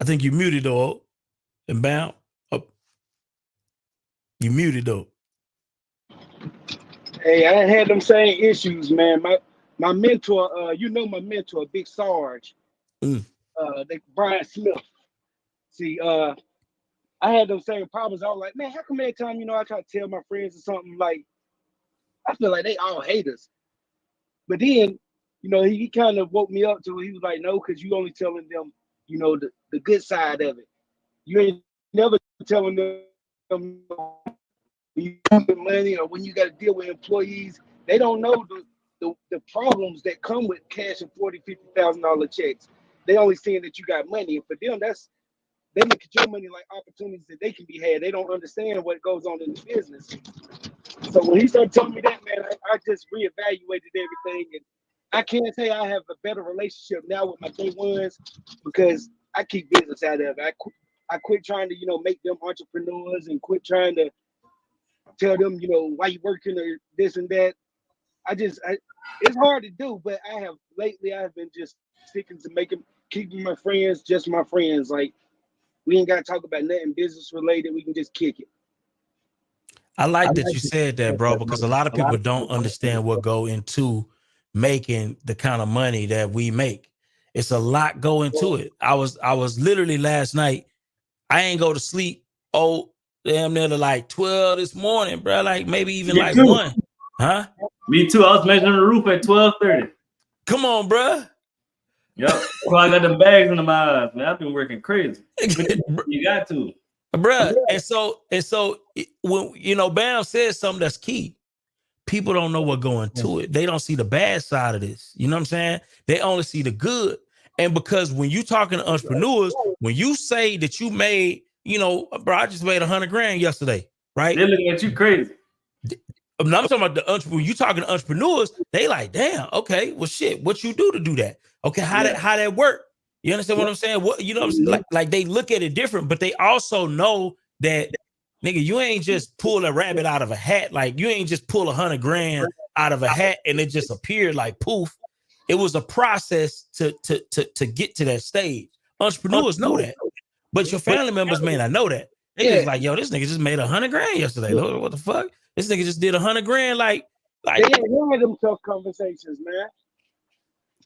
I think you muted, though. And bam, up. You muted, though. Hey, I had them same issues, man. My mentor, you know my mentor, Big Sarge, Brian Smith. See, I had those same problems. I was like, man, how come every time, you know, I try to tell my friends or something, like, I feel like they all hate us. But then, you know, he kind of woke me up to it. He was like, no, because you only telling them, you know, the good side of it. You ain't never telling them you get money or when you got to deal with employees. They don't know the problems that come with cash and $40,000-$50,000 checks. They only seeing that you got money. And for them, they look at your money like opportunities that they can be had. They don't understand what goes on in the business. So when he started telling me that, man, I just reevaluated everything. And I can't say I have a better relationship now with my day ones because I keep business out of it. I quit trying to, you know, make them entrepreneurs and quit trying to tell them, you know, why you working or this and that. It's hard to do, but I've been just sticking to keeping my friends just my friends. Like, we ain't got to talk about nothing business related. We can just kick it. I like that you said that, bro, because a lot of people don't understand what go into making the kind of money that we make. It's a lot go into it. I was literally last night, I ain't go to sleep. Oh, damn near to like 12 this morning, bro. Like maybe even like 1. Huh? Me too. I was measuring the roof at 12:30. Come on, bro. Yep. So I got them bags in my eyes, man. I've been working crazy. You got to. Bruh. And so when, you know, Bam says something that's key. People don't know what going to it. They don't see the bad side of this. You know what I'm saying? They only see the good. And because when you talking to entrepreneurs, when you say that you made, you know, bro, I just made $100,000 yesterday, right? They're looking at you crazy. I'm talking about the entrepreneurs. You talking to entrepreneurs, they like, damn, okay, well, shit, what you do to do that? Okay, how that work? You understand what I'm saying? What, you know, what I'm saying? Like they look at it different, but they also know that, nigga, you ain't just pull a rabbit out of a hat. Like you ain't just pull $100,000 out of a hat and it just appeared like poof. It was a process to get to that stage. Entrepreneurs know that, but your family members may not know that. They just like, yo, this nigga just made $100,000 yesterday. What the fuck? This nigga just did $100,000. Like they ain't had them tough conversations, man.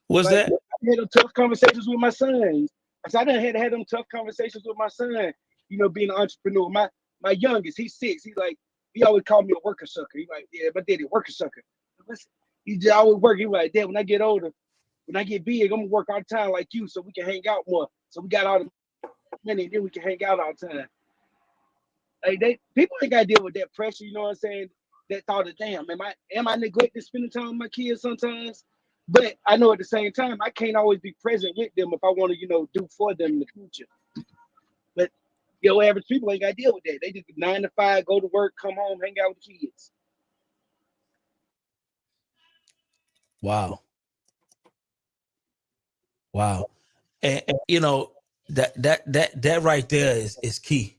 What's that? I had them tough conversations with my son. I done had to have them tough conversations with my son. being an entrepreneur. My youngest, he's 6. He always called me a worker sucker. He's like, yeah, my daddy, worker sucker. He just always work. He like, Dad, when I get older, when I get big, I'm gonna work all the time like you, so we can hang out more. So we got all the money, and then we can hang out all the time. Like people ain't gotta deal with that pressure. You know what I'm saying? That thought of, damn, am I neglecting spending time with my kids sometimes? But I know at the same time, I can't always be present with them if I want to, do for them in the future. But average people ain't got to deal with that. They just 9 to 5, go to work, come home, hang out with the kids. Wow. And that right there is key.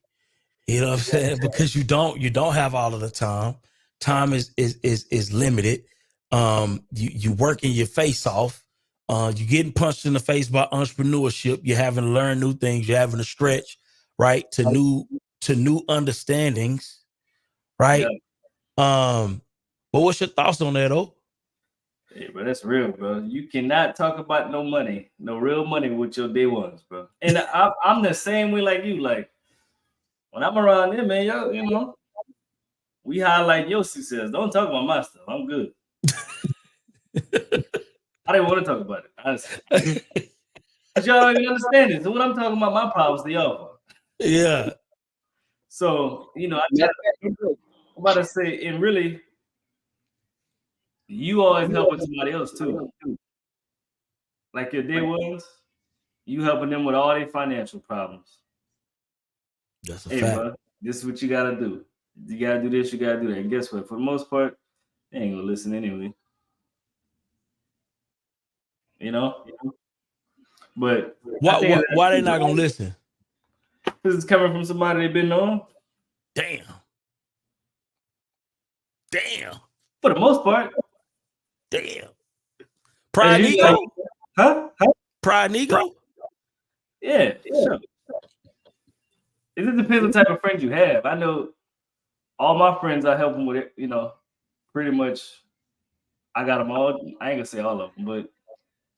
You know what I'm saying? Because you don't have all of the time. Time is limited. You working your face off. You're getting punched in the face by entrepreneurship. You're having to learn new things. You're having to stretch, right, to new understandings, right? Yeah. But what's your thoughts on that, though? Hey, bro, that's real, bro. You cannot talk about no money, no real money with your day ones, bro. And I'm the same way like you. Like when I'm around them, man, y'all, we highlight your success. Don't talk about my stuff. I'm good. I didn't want to talk about it, honestly. But y'all don't even understand it. So what I'm talking about, my problems to y'all. Yeah. So, I'm about to say, and really, you always helping somebody else too. Like your day ones, you helping them with all their financial problems. That's a fact. Bro, this is what you gotta do. You gotta do this, you gotta do that. And guess what? For the most part, they ain't gonna listen anyway. But why they not gonna listen? Because it's coming from somebody they've been on. Damn. For the most part. Damn. Pride and ego? Huh? Pride and ego? Yeah, sure. It just depends on the type of friends you have. I know all my friends, I help them with it, pretty much. I got them all. I ain't gonna say all of them, but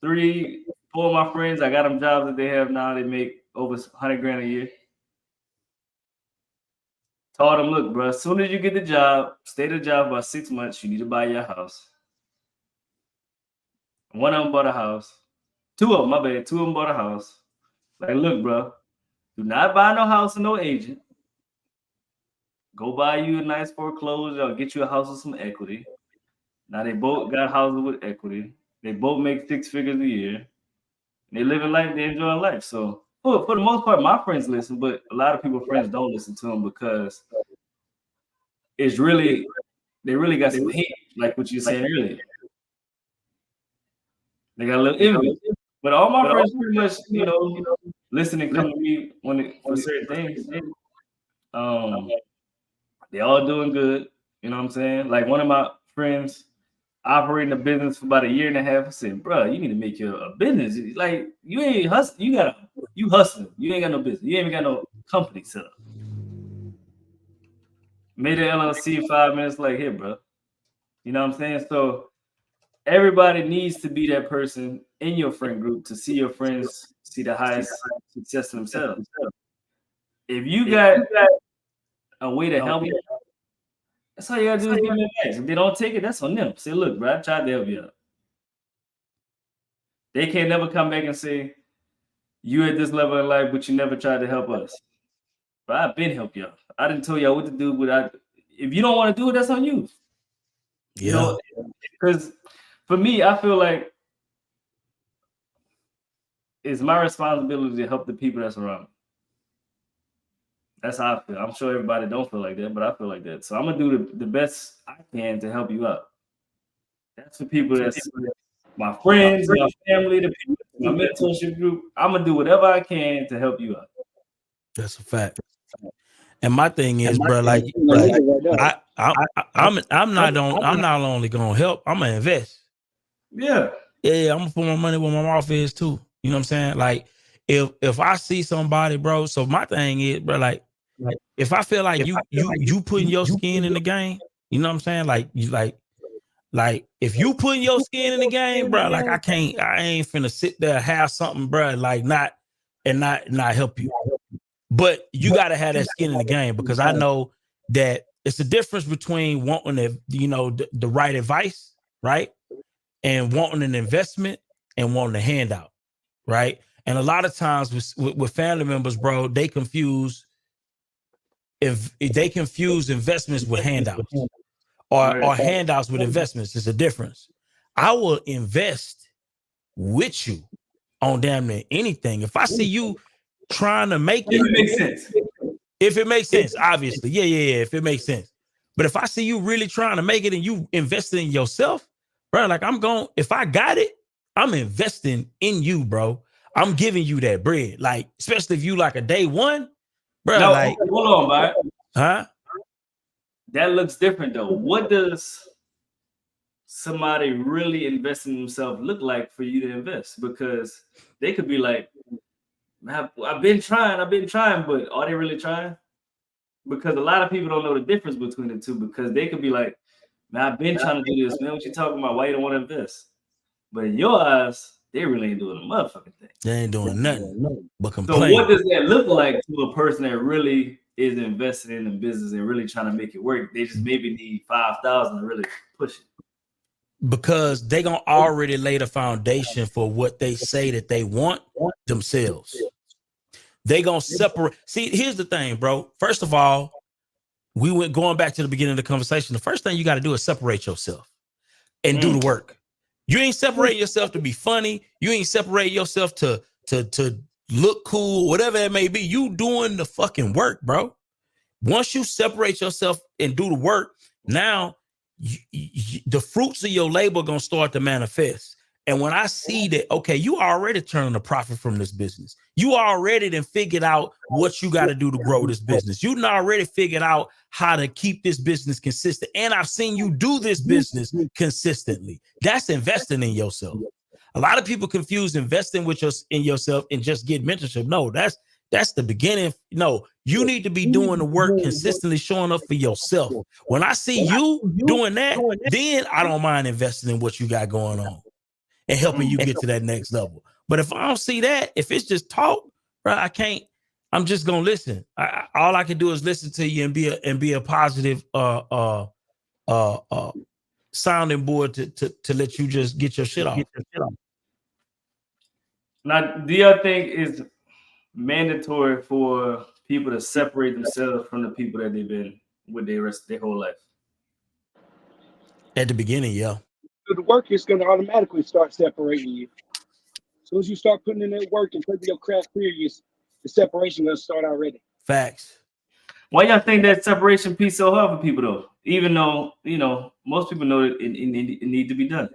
3, 4 of my friends, I got them jobs that they have now. They make over $100,000 a year. Told them, look, bro, as soon as you get the job, stay the job about 6 months, you need to buy your house. One of them bought a house. 2 of them, my bad. 2 of them bought a house. Like, look, bro, do not buy no house and no agent. Go buy you a nice foreclosure or get you a house with some equity. Now they both got houses with equity. They both make 6 figures a year. They living life, they enjoying life. So for the most part, my friends listen, but a lot of people's friends don't listen to them because they really got some hate, like what you were saying earlier. They got a little envy. But all my friends pretty much, listen and come to me for certain things. They all doing good. You know what I'm saying? Like one of my friends operating a business for about 1.5 years. I said, bro, you need to make a business. Like you ain't hustling. You hustling. You ain't got no business. You ain't even got no company set up. Made an LLC 5 minutes like, here, bro. You know what I'm saying? So everybody needs to be that person in your friend group to see your friends see the highest success themselves. If you got a way to help you, that's all you gotta do is give them advice. If they don't take it, that's on them. Say, look, bro, I tried to help you out. They can't never come back and say, you at this level in life, but you never tried to help us. But I've been help y'all. I didn't tell y'all what to do, but if you don't want to do it, that's on you. Yeah. Because for me, I feel like it's my responsibility to help the people that's around me. That's how I feel. I'm sure everybody don't feel like that, but I feel like that. So I'm gonna do the best I can to help you out. That's for people that's my friends, my family, the people, my mentorship group. I'm gonna do whatever I can to help you out. That's a fact. And my thing is, bro, I'm not only gonna help. I'm gonna invest. Yeah. I'm gonna put my money where my mouth is too. You know what I'm saying? Like if I see somebody, bro. So my thing is, bro, like if I feel like you putting your skin in the game, you know what I'm saying? Like if you putting your skin in the game, bro, like I ain't finna sit there have something, bro, like not help you. But you got to have that skin in the game, because I know that it's the difference between wanting the right advice, right, and wanting an investment and wanting a handout, right? And a lot of times with family members, bro, they confuse investments with handouts, or handouts with investments. There's a difference. I will invest with you on damn near anything. If I see you trying to make it, if it makes sense, obviously. Yeah. If it makes sense. But if I see you really trying to make it and you investing in yourself, bro, like if I got it, I'm investing in you, bro. I'm giving you that bread. Like, especially if you like a day one, bro. No, like, hold on, man. Huh? That looks different though. What does somebody really investing in themselves look like for you to invest? Because they could be like, I've been trying, but are they really trying? Because a lot of people don't know the difference between the two, because they could be like, man, I've been trying to do this, man. What you talking about? Why you don't want to invest? But in your eyes, they really ain't doing a motherfucking thing. They ain't doing nothing but complain. So what does that look like to a person that really is invested in the business and really trying to make it work? They just maybe need 5,000 to really push it. Because they gonna already lay the foundation for what they say that they want themselves. They gonna separate. See, here's the thing, bro. First of all, going back to the beginning of the conversation. The first thing you got to do is separate yourself and do the work. You ain't separating yourself to be funny. You ain't separating yourself to look cool, whatever it may be. You doing the fucking work, bro. Once you separate yourself and do the work, now the fruits of your labor gonna start to manifest. And when I see that, okay, you already turning a profit from this business. You already done figured out what you got to do to grow this business. You done already figured out how to keep this business consistent. And I've seen you do this business consistently. That's investing in yourself. A lot of people confuse investing in yourself and just get mentorship. No, that's the beginning. No, you need to be doing the work consistently, showing up for yourself. When I see you doing that, then I don't mind investing in what you got going on and helping you get to that next level. But if I don't see that, if it's just talk, bro, I can't. I'm just gonna listen. All I can do is listen to you and be a positive sounding board to let you just get your shit off. Now, do you think it's mandatory for people to separate themselves from the people that they've been with their whole life? At the beginning, yeah. So the work is going to automatically start separating you. As soon as you start putting in that work and putting your craft serious, the separation going to start already. Facts. Why y'all think that separation piece so hard for people though? Even though, most people know that it need to be done.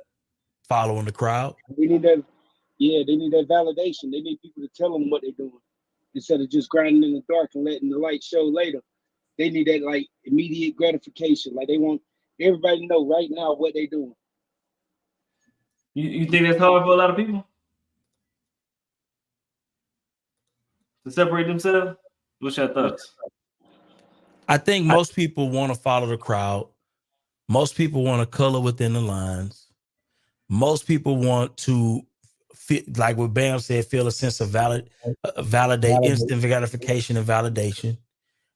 Following the crowd. They need that. Yeah, they need that validation. They need people to tell them what they're doing instead of just grinding in the dark and letting the light show later. They need that like immediate gratification. Like they want everybody to know right now what they're doing. You think that's hard for a lot of people to separate themselves? What's your thoughts? I think most people want to follow the crowd. Most people want to color within the lines. Most people want to feel, like what Bam said, feel a sense of validate, instant gratification and validation.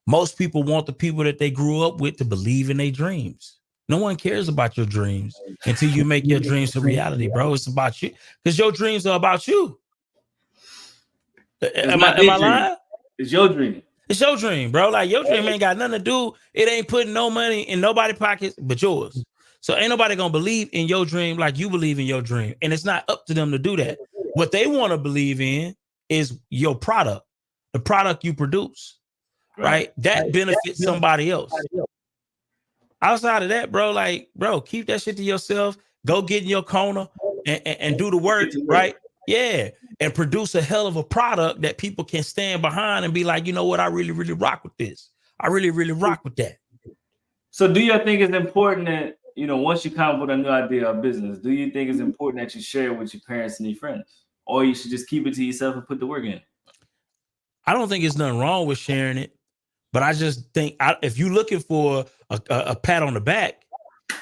Most people want the people that they grew up with to believe in their dreams. No one cares about your dreams until you make your dreams a reality, bro. It's about you, because your dreams are about you. Am I lying? It's your dream. It's your dream, bro. Like your dream ain't got nothing to do. It ain't putting no money in nobody's pockets but yours. So ain't nobody gonna believe in your dream like you believe in your dream. And it's not up to them to do that. What they want to believe in is your product, the product you produce, right? That benefits somebody else. Outside of that, bro, keep that shit to yourself. Go get in your corner and do the work, right? Yeah. And produce a hell of a product that people can stand behind and be like, you know what? I really, really rock with this. I really, really rock with that. So do you think it's important that, once you come up with a new idea of business, do you think it's important that you share it with your parents and your friends? Or you should just keep it to yourself and put the work in? I don't think there's nothing wrong with sharing it. But I just think if you're looking for a pat on the back,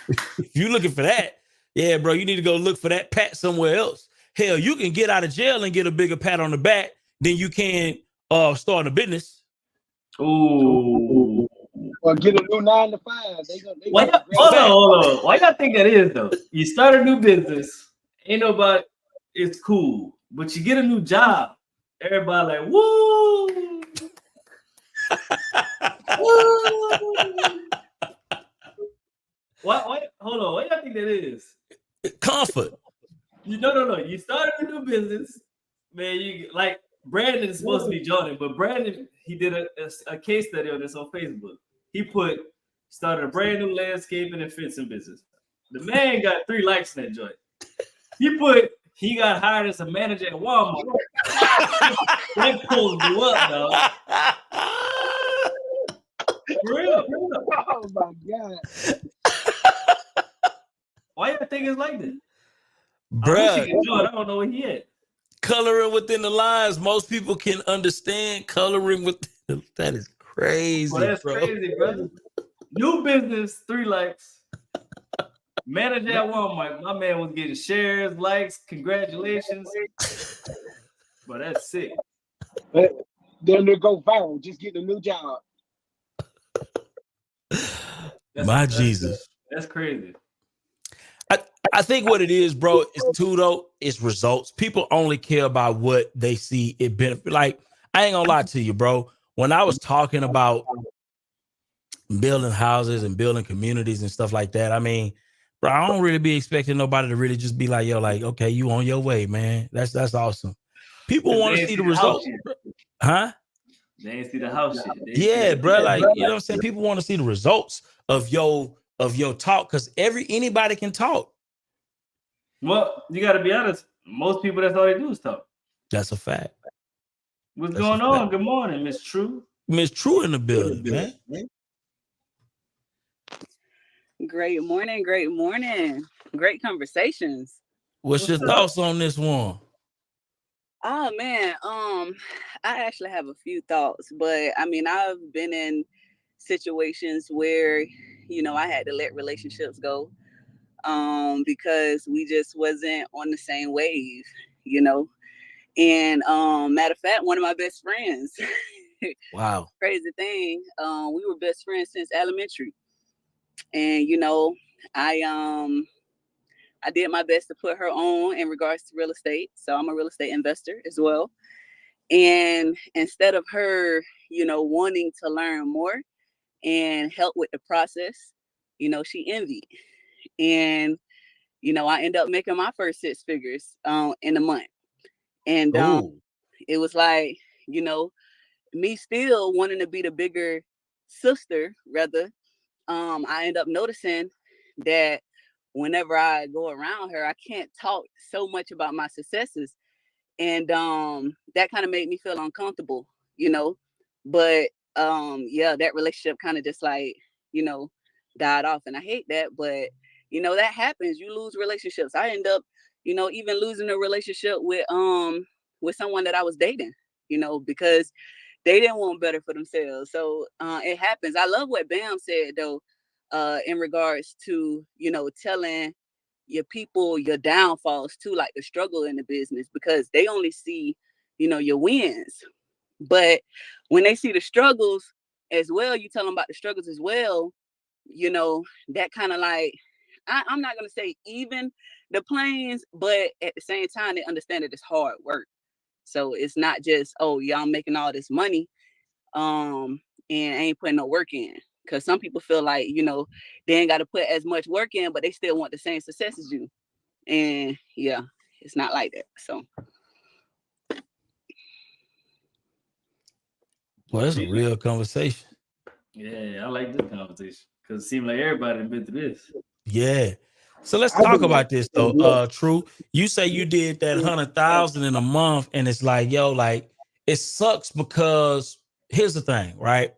if you're looking for that, yeah, bro, you need to go look for that pat somewhere else. Hell, you can get out of jail and get a bigger pat on the back than you can start a business. Ooh. Or get a new 9 to 5. Hold on. Why y'all think that is though? You start a new business, ain't nobody. It's cool, but you get a new job. Everybody like, woo. Woo. Why? Hold on. What y'all think that is? Comfort. No. You started a new business, man. You like Brandon is supposed to be joining, but Brandon he did a case study on this on Facebook. He started a brand new landscaping and fencing business. The man got 3 likes in that joint. He got hired as a manager at Walmart. That post blew up, dog. For real. Oh my God. Why y'all think it's like that? Bruh, I don't know where he at. Coloring within the lines, most people can understand coloring within that is crazy. Well, that's crazy, brother. New business, 3 likes. Manager at Walmart. My man was getting shares, likes, congratulations. But that's sick. Then they go viral. Just get a new job. Jesus. That's crazy. I think what it is, bro, is too though, it's results. People only care about what they see it benefit. Like, I ain't gonna lie to you, bro. When I was talking about building houses and building communities and stuff like that, I mean, bro, I don't really be expecting nobody to really just be like, yo, like, okay, you on your way, man. That's awesome. People want to see the results. Huh? They ain't see the house shit. Yeah, bro. Like, you know what I'm saying? People want to see the results of your talk, because anybody can talk. Well, you got to be honest. Most people, that's all they do is talk. That's a fact. What's going on? Good morning, Miss True. Miss True in the building, man. Great morning. Great conversations. What's your thoughts on this one? Oh man, I actually have a few thoughts, but I mean, I've been in situations where, I had to let relationships go, because we just wasn't on the same wave, And matter of fact, one of my best friends. Wow. Crazy thing. We were best friends since elementary, and I did my best to put her on in regards to real estate. So I'm a real estate investor as well. And instead of her, wanting to learn more and help with the process, she envied. And, I ended up making my first 6 figures in a month. And it was like, me still wanting to be the bigger sister, rather. I end up noticing that whenever I go around her, I can't talk so much about my successes. And that kind of made me feel uncomfortable, But that relationship kind of just like, died off. And I hate that, but that happens. You lose relationships. I end up, even losing a relationship with someone that I was dating, because they didn't want better for themselves. So it happens. I love what Bam said though, in regards to, telling your people your downfalls too, like the struggle in the business, because they only see, your wins. But when they see the struggles as well, you tell them about the struggles as well, that kind of like, I'm not going to say even the planes, but at the same time, they understand that it's hard work. So it's not just, oh, y'all making all this money and ain't putting no work in. Because some people feel like, they ain't got to put as much work in, but they still want the same success as you. And yeah, it's not like that. So. Well, that's a real conversation. Yeah, I like this conversation because it seems like everybody has been through this. Yeah. So let's talk about this though. True. You say you did that 100,000 in a month, and it's like, yo, like it sucks because here's the thing, right?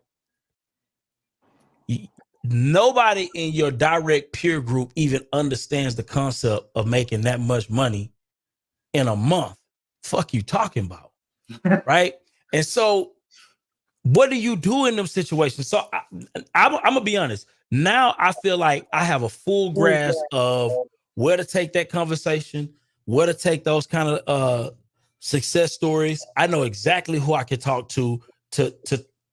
Nobody in your direct peer group even understands the concept of making that much money in a month. Fuck you talking about, right? And so what do you do in them situations? So I'm gonna be honest. Now I feel like I have a full grasp of where to take that conversation, where to take those kind of success stories. I know exactly who I can talk to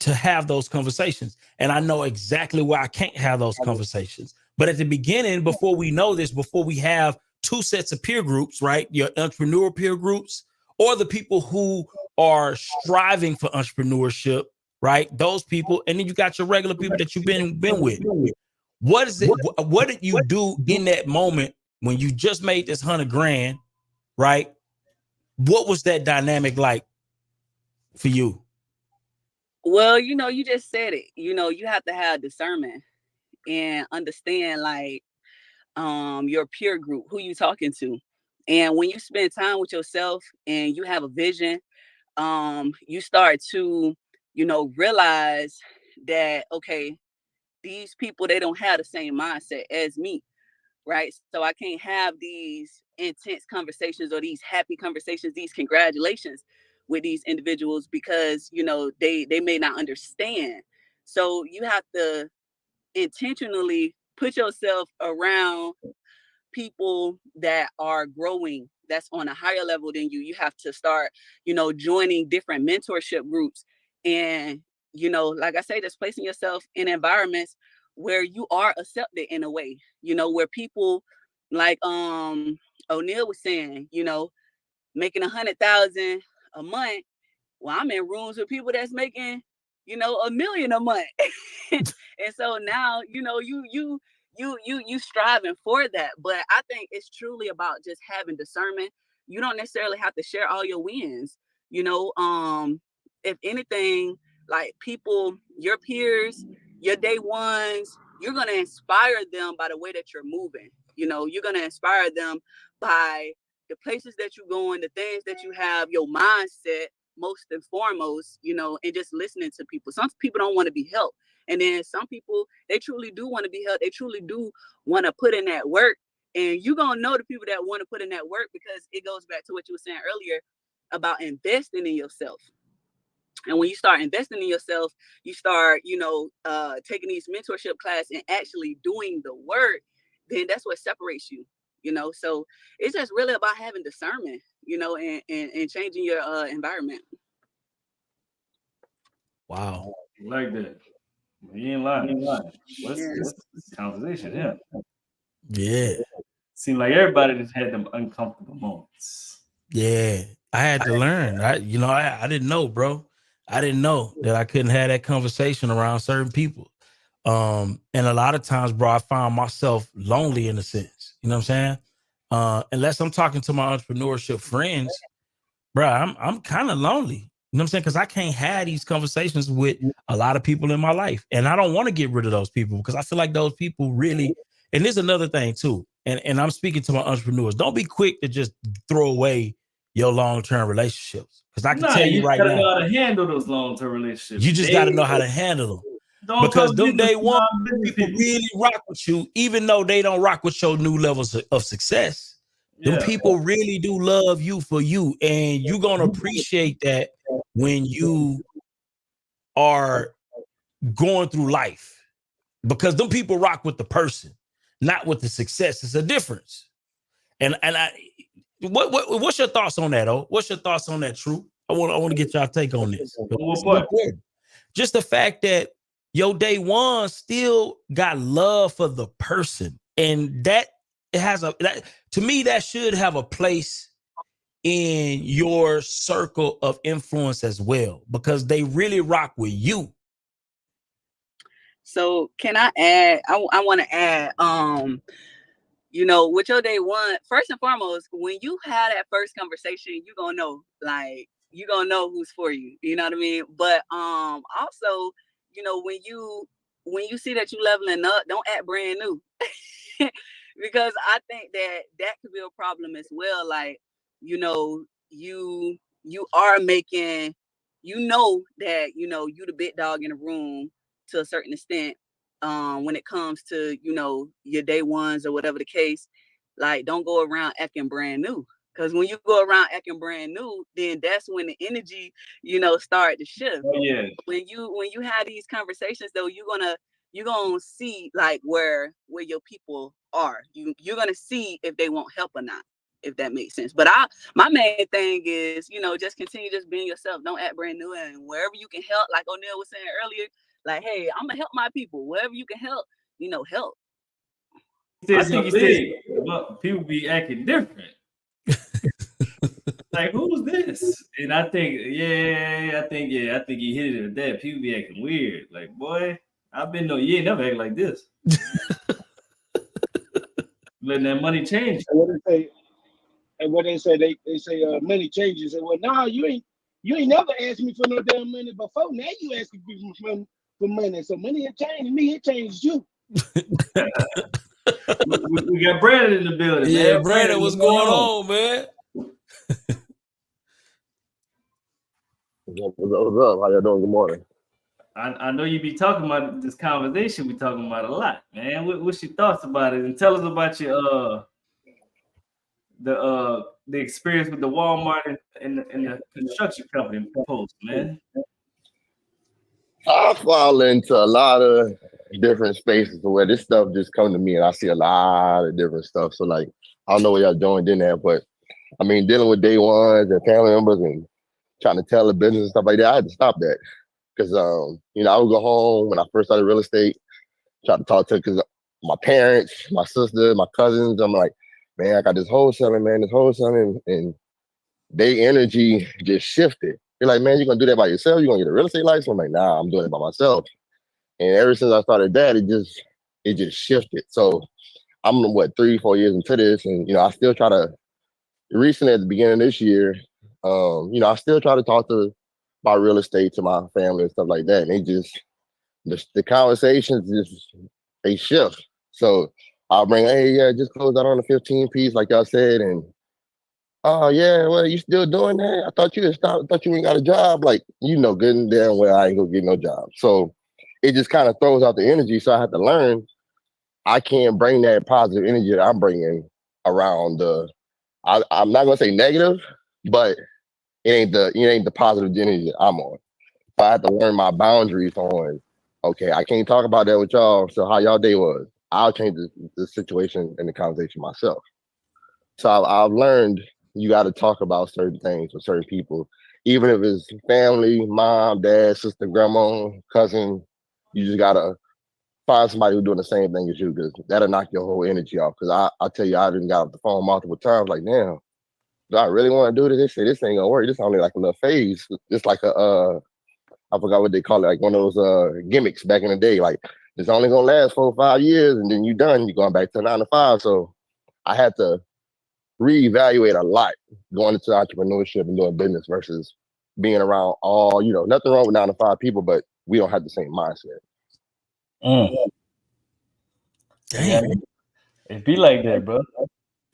to have those conversations. And I know exactly where I can't have those conversations. But at the beginning, before we know this, before we have two sets of peer groups, right? Your entrepreneur peer groups or the people who are striving for entrepreneurship, right? Those people. And then you got your regular people that you've been with. What is it? What did you do in that moment when you just made this $100,000, right? What was that dynamic like for you? Well, you just said it. You have to have discernment and understand like your peer group, who you talking to. And when you spend time with yourself and you have a vision, you start to, realize that, okay, these people, they don't have the same mindset as me, right? So I can't have these intense conversations or these happy conversations, these congratulations with these individuals because, they may not understand. So you have to intentionally put yourself around people that are growing, that's on a higher level than you. You have to start, joining different mentorship groups. And, like I say, just placing yourself in environments where you are accepted in a way, where people like O'Neal was saying, making 100,000 a month. Well, I'm in rooms with people that's making, $1 million a month. And so now, you striving for that. But I think it's truly about just having discernment. You don't necessarily have to share all your wins. If anything, like people, your peers, your day ones, you're going to inspire them by the way that you're moving. You're going to inspire them by the places that you're going, the things that you have, your mindset, most and foremost, and just listening to people. Some people don't want to be helped. And then some people, they truly do want to be helped. They truly do want to put in that work. And you're going to know the people that want to put in that work because it goes back to what you were saying earlier about investing in yourself. And when you start investing in yourself, you start, taking these mentorship classes and actually doing the work, then that's what separates you, So it's just really about having discernment, and changing your environment. Wow. Like that. You ain't lying. What's this conversation? Yeah. Yeah. Seemed like everybody just had them uncomfortable moments. Yeah. I had to learn. I didn't know, bro. I didn't know that I couldn't have that conversation around certain people. And a lot of times, bro, I found myself lonely in a sense. You know what I'm saying? Unless I'm talking to my entrepreneurship friends, bro, I'm kind of lonely. You know what I'm saying? Because I can't have these conversations with a lot of people in my life. And I don't want to get rid of those people because I feel like those people really, and there's another thing too. And I'm speaking to my entrepreneurs. Don't be quick to just throw away your long-term relationships. Because I can tell you right gotta now, know how to handle those long-term relationships. you just got to know how to handle them. Because them day one people really rock with you, even though they don't rock with your new levels of success. Them people really do love you for you, and you're going to appreciate that when you are going through life because them people rock with the person, not with the success. It's a difference. And what's your thoughts on that? Oh, what's your thoughts on that? True. I want to get y'all take on this. Just the fact that your day one still got love for the person, and that it has to me that should have a place in your circle of influence as well because they really rock with you. So can I add? I want to add. With your day one, first and foremost, when you have that first conversation, you're gonna know, like, you're gonna know who's for you. You know what I mean? But also, when you see that you leveling up, don't act brand new. Because I think that could be a problem as well. Like, you are making, that, you the big dog in the room to a certain extent. When it comes to, your day ones or whatever the case, like, don't go around acting brand new. Because when you go around acting brand new, then that's when the energy, start to shift. Oh, yeah. When you have these conversations, though, you're gonna see like where your people are. You're gonna see if they want help or not. if that makes sense. But my main thing is, you know, just continue just being yourself. Don't act brand new, and wherever you can help, like O'Neal was saying earlier, like, hey, I'm gonna help my people. Wherever you can help, you know, help. I think people be acting different. Like, who's this? And I think he hit it at that. People be acting weird. Like, boy, you ain't never act like this. Letting that money change. And what they say, they say money changes. And well, nah, you ain't never asked me for no damn money before. Now you asking me for money. So money ain't changed me, it changed you. we got Brandon in the building. Yeah, man. Brandon, what's going on, man? What's up? How y'all doing? Good morning. I know you be talking about this conversation. We talking about a lot, man. What's your thoughts about it? And tell us about your the experience with the Walmart and the construction company post, man. I fall into a lot of different spaces where this stuff just come to me, and I see a lot of different stuff. So like, I don't know what y'all doing in there, but I mean, dealing with day ones and family members and trying to tell the business and stuff like that, I had to stop that. Because, you know, I would go home when I first started real estate, try to talk to, because my parents, my sister, my cousins, I'm like, man, I got this wholesaling, and their energy just shifted. They're like, man, you're going to do that by yourself? You're going to get a real estate license? I'm like, nah, I'm doing it by myself. And ever since I started that, it just shifted. So I'm, 3-4 years into this, and, you know, I still try to, recently at the beginning of this year, you know, I still try to talk about real estate to my family and stuff like that. And they just, the conversations they shift. So I'll bring, hey, yeah, just closed out on the 15 piece, like y'all said. And, oh, yeah, well, you still doing that? I thought you had stopped. I thought you ain't got a job. Like, you know, good and damn well, I ain't gonna get no job. So it just kind of throws out the energy. So I have to learn I can't bring that positive energy that I'm bringing around I'm not gonna say negative, but it ain't the positive energy that I'm on. I have to learn my boundaries on, okay, I can't talk about that with y'all. So how y'all day was? I'll change the situation and the conversation myself. So I've learned you got to talk about certain things with certain people, even if it's family, mom, dad, sister, grandma, cousin. You just gotta find somebody who's doing the same thing as you, because that'll knock your whole energy off. Because I tell you, I done got off the phone multiple times, like, damn, do I really want to do this? They say this ain't gonna work. This only like a little phase. It's like I forgot what they call it, like one of those gimmicks back in the day. Like, it's only gonna last 4 or 5 years, and then you're done. You're going back to 9 to 5. So I had to reevaluate a lot going into entrepreneurship and doing business versus being around all, you know, nothing wrong with 9 to 5 people, but we don't have the same mindset. Damn. It be like that, bro.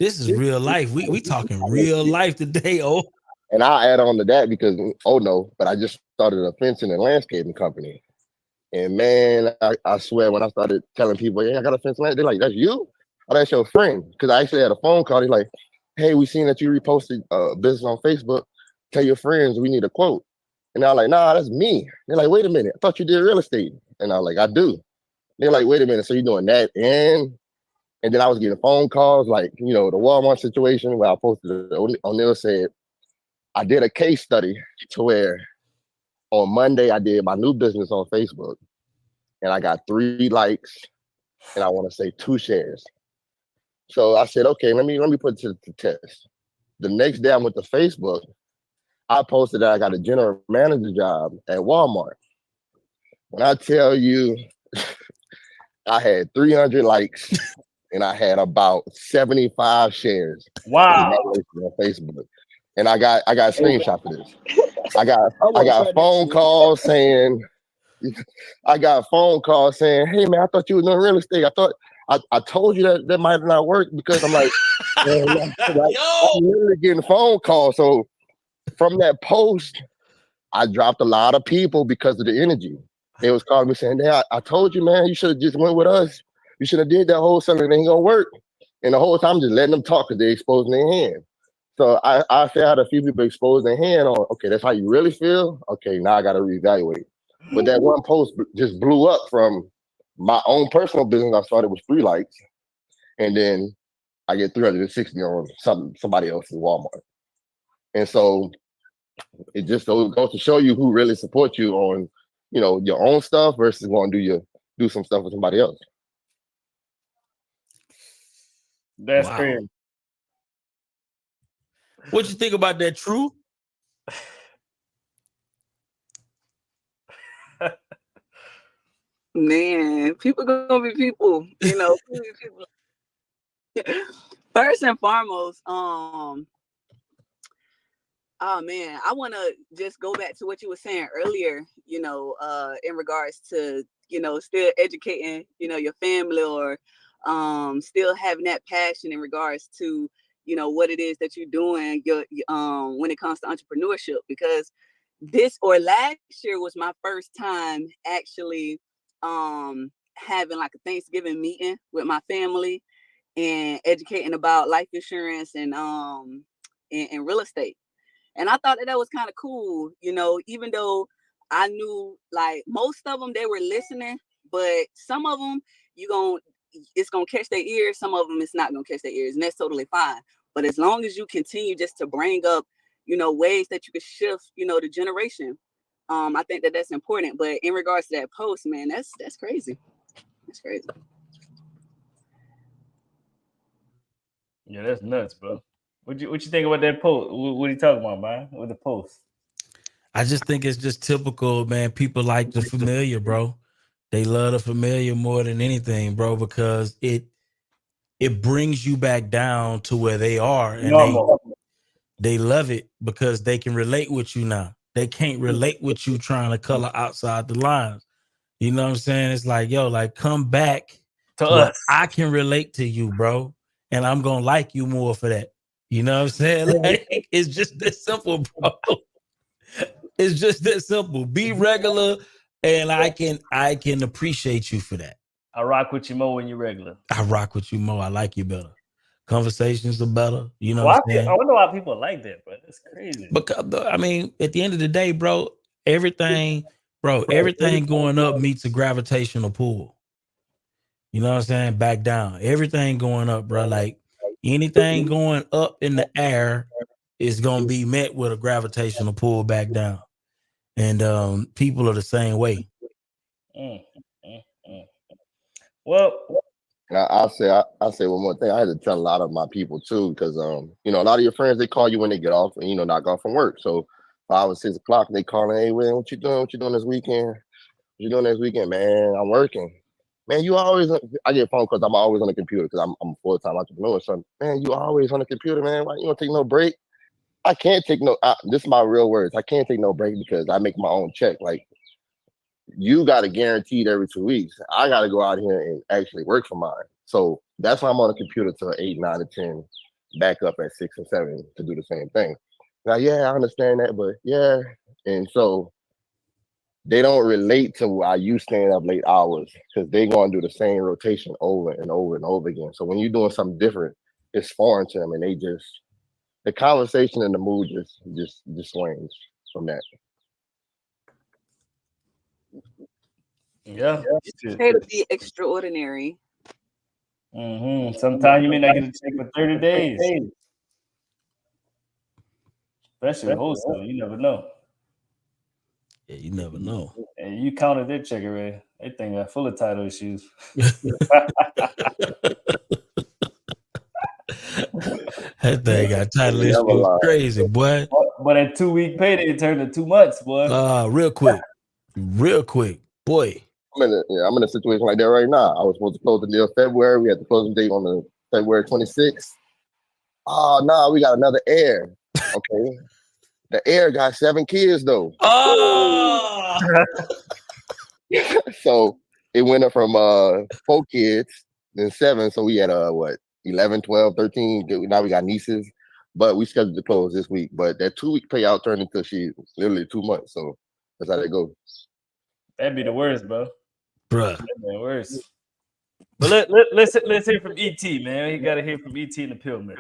This is real life. We talking real life today, oh. And I'll add on to that because, but I just started a fencing and landscaping company. And man, I swear, when I started telling people, hey, I got a fencing, they're like, that's you? Oh, that's your friend. Because I actually had a phone call. They're like, hey, we seen that you reposted business on Facebook. Tell your friends we need a quote. And I was like, nah, that's me. They're like, wait a minute, I thought you did real estate. And I was like, I do. They're like, wait a minute, so you're doing that? And then I was getting phone calls, like, you know, the Walmart situation where I posted it. O'Neal said, I did a case study to where on Monday I did my new business on Facebook, and I got 3 likes, and I want to say 2 shares. So I said, okay, let me put it to the test. The next day I went to Facebook. I posted that I got a general manager job at Walmart. When I tell you, I had 300 likes and I had about 75 shares. Wow. On Facebook. And I got a screenshot for this. I got phone calls saying, hey man, I thought you were doing real estate. I told you that might not work, because I'm like, man, I'm literally getting phone calls. So from that post, I dropped a lot of people because of the energy. They was calling me saying, hey, I told you, man, you should have just went with us. You should have did that wholesaling. It ain't gonna work. And the whole time I'm just letting them talk because they exposing their hand. So I had a few people expose their hand on, okay, that's how you really feel? Okay, now I got to reevaluate. But that one post just blew up from my own personal business I started with 3 likes. And then I get 360 on somebody else's Walmart. And so it just goes to show you who really supports you on, your own stuff versus going to do some stuff with somebody else. That's Wow. crazy. What you think about that, True? Man, people gonna be people, people be people. First and foremost, oh man, I want to just go back to what you were saying earlier, in regards to, still educating, your family, or still having that passion in regards to, what it is that you're doing when it comes to entrepreneurship. Because last year was my first time actually having like a Thanksgiving meeting with my family and educating about life insurance and real estate. And I thought that was kind of cool, even though I knew like most of them, they were listening, but some of them it's going to catch their ears. Some of them it's not going to catch their ears, and that's totally fine. But as long as you continue just to bring up, ways that you could shift, the generation, I think that that's important. But in regards to that post, man, that's crazy. That's crazy. Yeah, that's nuts, bro. What you think about that post? What are you talking about, man? With the post? I just think it's just typical, man. People like the familiar, bro. They love the familiar more than anything, bro, because it brings you back down to where they are, and they love it because they can relate with you now. They can't relate with you trying to color outside the lines. You know what I'm saying? It's like, yo, like come back To to where us. I can relate to you, bro, and I'm gonna like you more for that. You know what I'm saying? Like it's just that simple, bro. It's just that simple. Be regular, and I can appreciate you for that. I rock with you more when you're regular. I rock with you more. I like you better. Conversations are better. You know Well, what I'm saying? I wonder why people like that, bro. That's crazy. Because I mean, at the end of the day, bro, everything going up meets a gravitational pull. You know what I'm saying? Back down. Everything going up, bro. Like anything going up in the air is gonna be met with a gravitational pull back down. And people are the same way. Mm, mm, mm. Well, I'll say one more thing. I had to tell a lot of my people too, because a lot of your friends, they call you when they get off and knock off from work. So 5 or 6 o'clock, they calling, hey, man, what you doing? What you doing this weekend? What you doing this weekend, man? I'm working. Man, I get phone calls. I'm always on the computer because I'm a full-time entrepreneur. So, man, you always on the computer, man. Why you don't take no break? I can't take this is my real words. I can't take no break because I make my own check. Like, you got to guaranteed every 2 weeks. I got to go out here and actually work for mine. So that's why I'm on the computer till 8, 9, and 10, back up at 6 and 7 to do the same thing. Now, yeah, I understand that, but yeah. And so they don't relate to why you staying up late hours because they're going to do the same rotation over and over and over again. So when you're doing something different, it's foreign to them, and the conversation and the mood just swings from that. yeah. It's okay to be extraordinary. Mm-hmm. Sometimes you may not get a check for 30 days. Especially wholesale. You never know. Yeah, you never know. And you counted their check already. They think I'm full of title issues. That thing got title issues crazy, boy. But that 2-week payday it turned to 2 months, boy. Real quick, boy. I'm in a situation like that right now. I was supposed to close the deal February. We had the closing date on the February 26th. Oh, no, we got another heir. Okay. The heir got 7 kids, though. Oh! So it went up from 4 kids, then 7. So we had 11, 12, 13. Now we got nieces. But we scheduled to close this week. But that 2-week payout turned into literally 2 months. So that's how that goes. That'd be the worst, bro. Bruh. That'd be the worst. But let's hear from ET, man. You gotta hear from ET in the pill mill.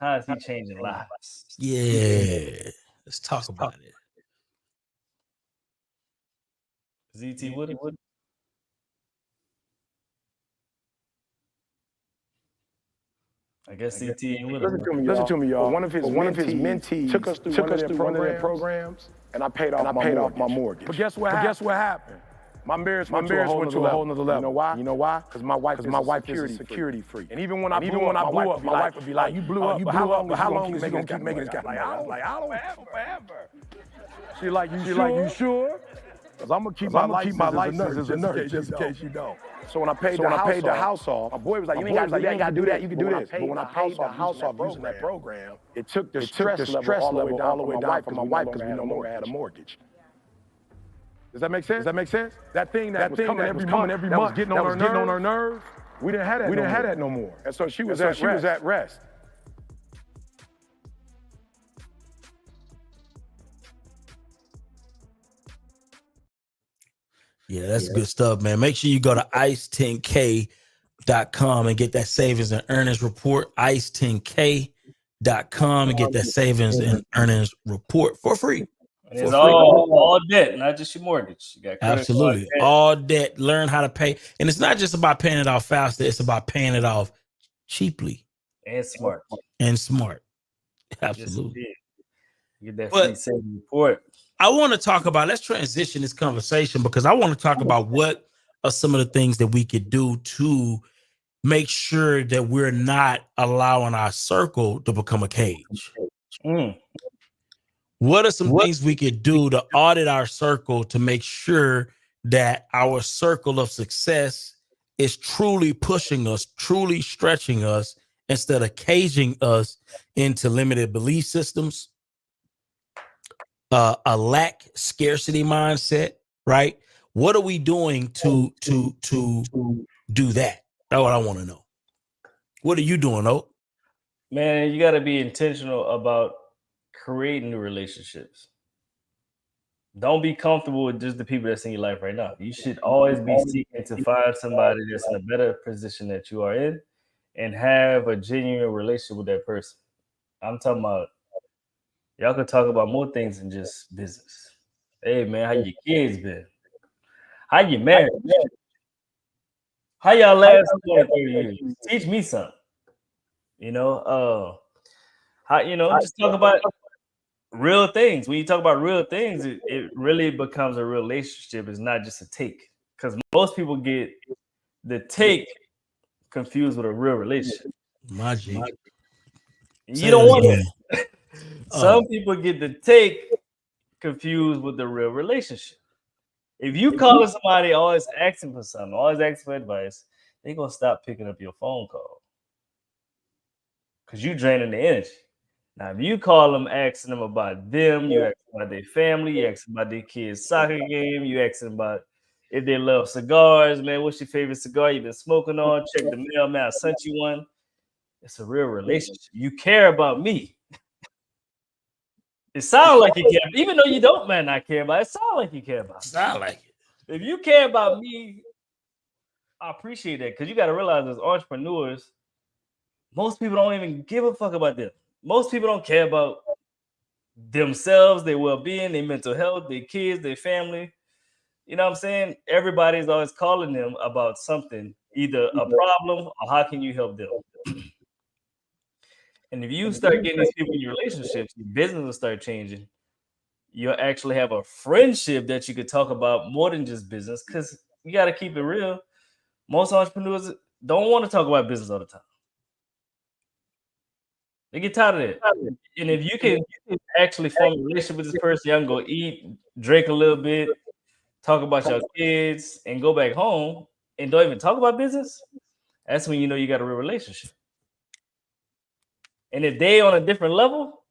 How is he changing lives? Yeah. Let's talk about it. Is ET with him? I guess CT ain't with Listen him. to me, y'all. One of his mentees took us through one of their programs, and I paid off my mortgage. But guess what happened? My marriage went to a whole nother level. You know why? Because my wife is a security freak. And even when I blew up, my wife would be like, "You blew up, but how long is you gonna keep making this guy?" I don't have forever. She like, you sure? Because I'm gonna keep my license as a nurse, just in case you don't. So when I paid the house off, my boy was like, "You ain't gotta do that. You can do this." But when I paid the house off using that program, it took the stress level all the way down for my wife because we no longer had a mortgage. Does that make sense? That thing that was coming every month, that was getting on her nerves, we didn't have that no more. And so she was at rest. Yeah, that's good stuff, man. Make sure you go to ice10k.com and get that savings and earnings report. ice10k.com and get that savings and earnings report for free. And it's all debt, not just your mortgage. You got absolutely all debt. Learn how to pay, and it's not just about paying it off faster. It's about paying it off cheaply and smart. Absolutely. Get that free savings report. I want to talk about. Let's transition this conversation because I want to talk about what are some of the things that we could do to make sure that we're not allowing our circle to become a cage. What are some things we could do to audit our circle to make sure that our circle of success is truly pushing us, truly stretching us, instead of caging us into limited belief systems, a lack scarcity mindset, right? What are we doing to do that? That's what I want to know. What are you doing, Oak? Man, you got to be intentional about creating new relationships. Don't be comfortable with just the people that's in your life right now. You should always be seeking to find somebody that's in a better position that you are in and have a genuine relationship with that person. I'm talking about, y'all can talk about more things than just business. Hey, man, how your kids been? How you married? How y'all last 20, 30 years? Teach me something. Just talk about real things. When you talk about real things, it really becomes a relationship. It's not just a take. Because most people get the take confused with a real relationship. My G. You don't want that. Some people get the take confused with the real relationship. If you call somebody always asking for something, always asking for advice, they're going to stop picking up your phone call. Because you're draining the energy. Now, if you call them, asking them about them, you ask them about their family, you ask them about their kids' soccer game, you ask them about if they love cigars, man, what's your favorite cigar you've been smoking on? Check the mail, man, I sent you one. It's a real relationship. You care about me. It sounds like you care, even though you don't, man, not care about it. It sounds like you care about it. Sound like it. If you care about me, I appreciate that because you got to realize as entrepreneurs, most people don't even give a fuck about them. Most people don't care about themselves, their well-being, their mental health, their kids, their family. You know what I'm saying? Everybody's always calling them about something, either a problem or how can you help them. And if you start getting these people in your relationships, your business will start changing. You'll actually have a friendship that you could talk about more than just business because you got to keep it real. Most entrepreneurs don't want to talk about business all the time. They get tired of it. And if you can actually form a relationship with this person, y'all can go eat, drink a little bit, talk about your kids, and go back home and don't even talk about business, that's when you know you got a real relationship. And if they on a different level,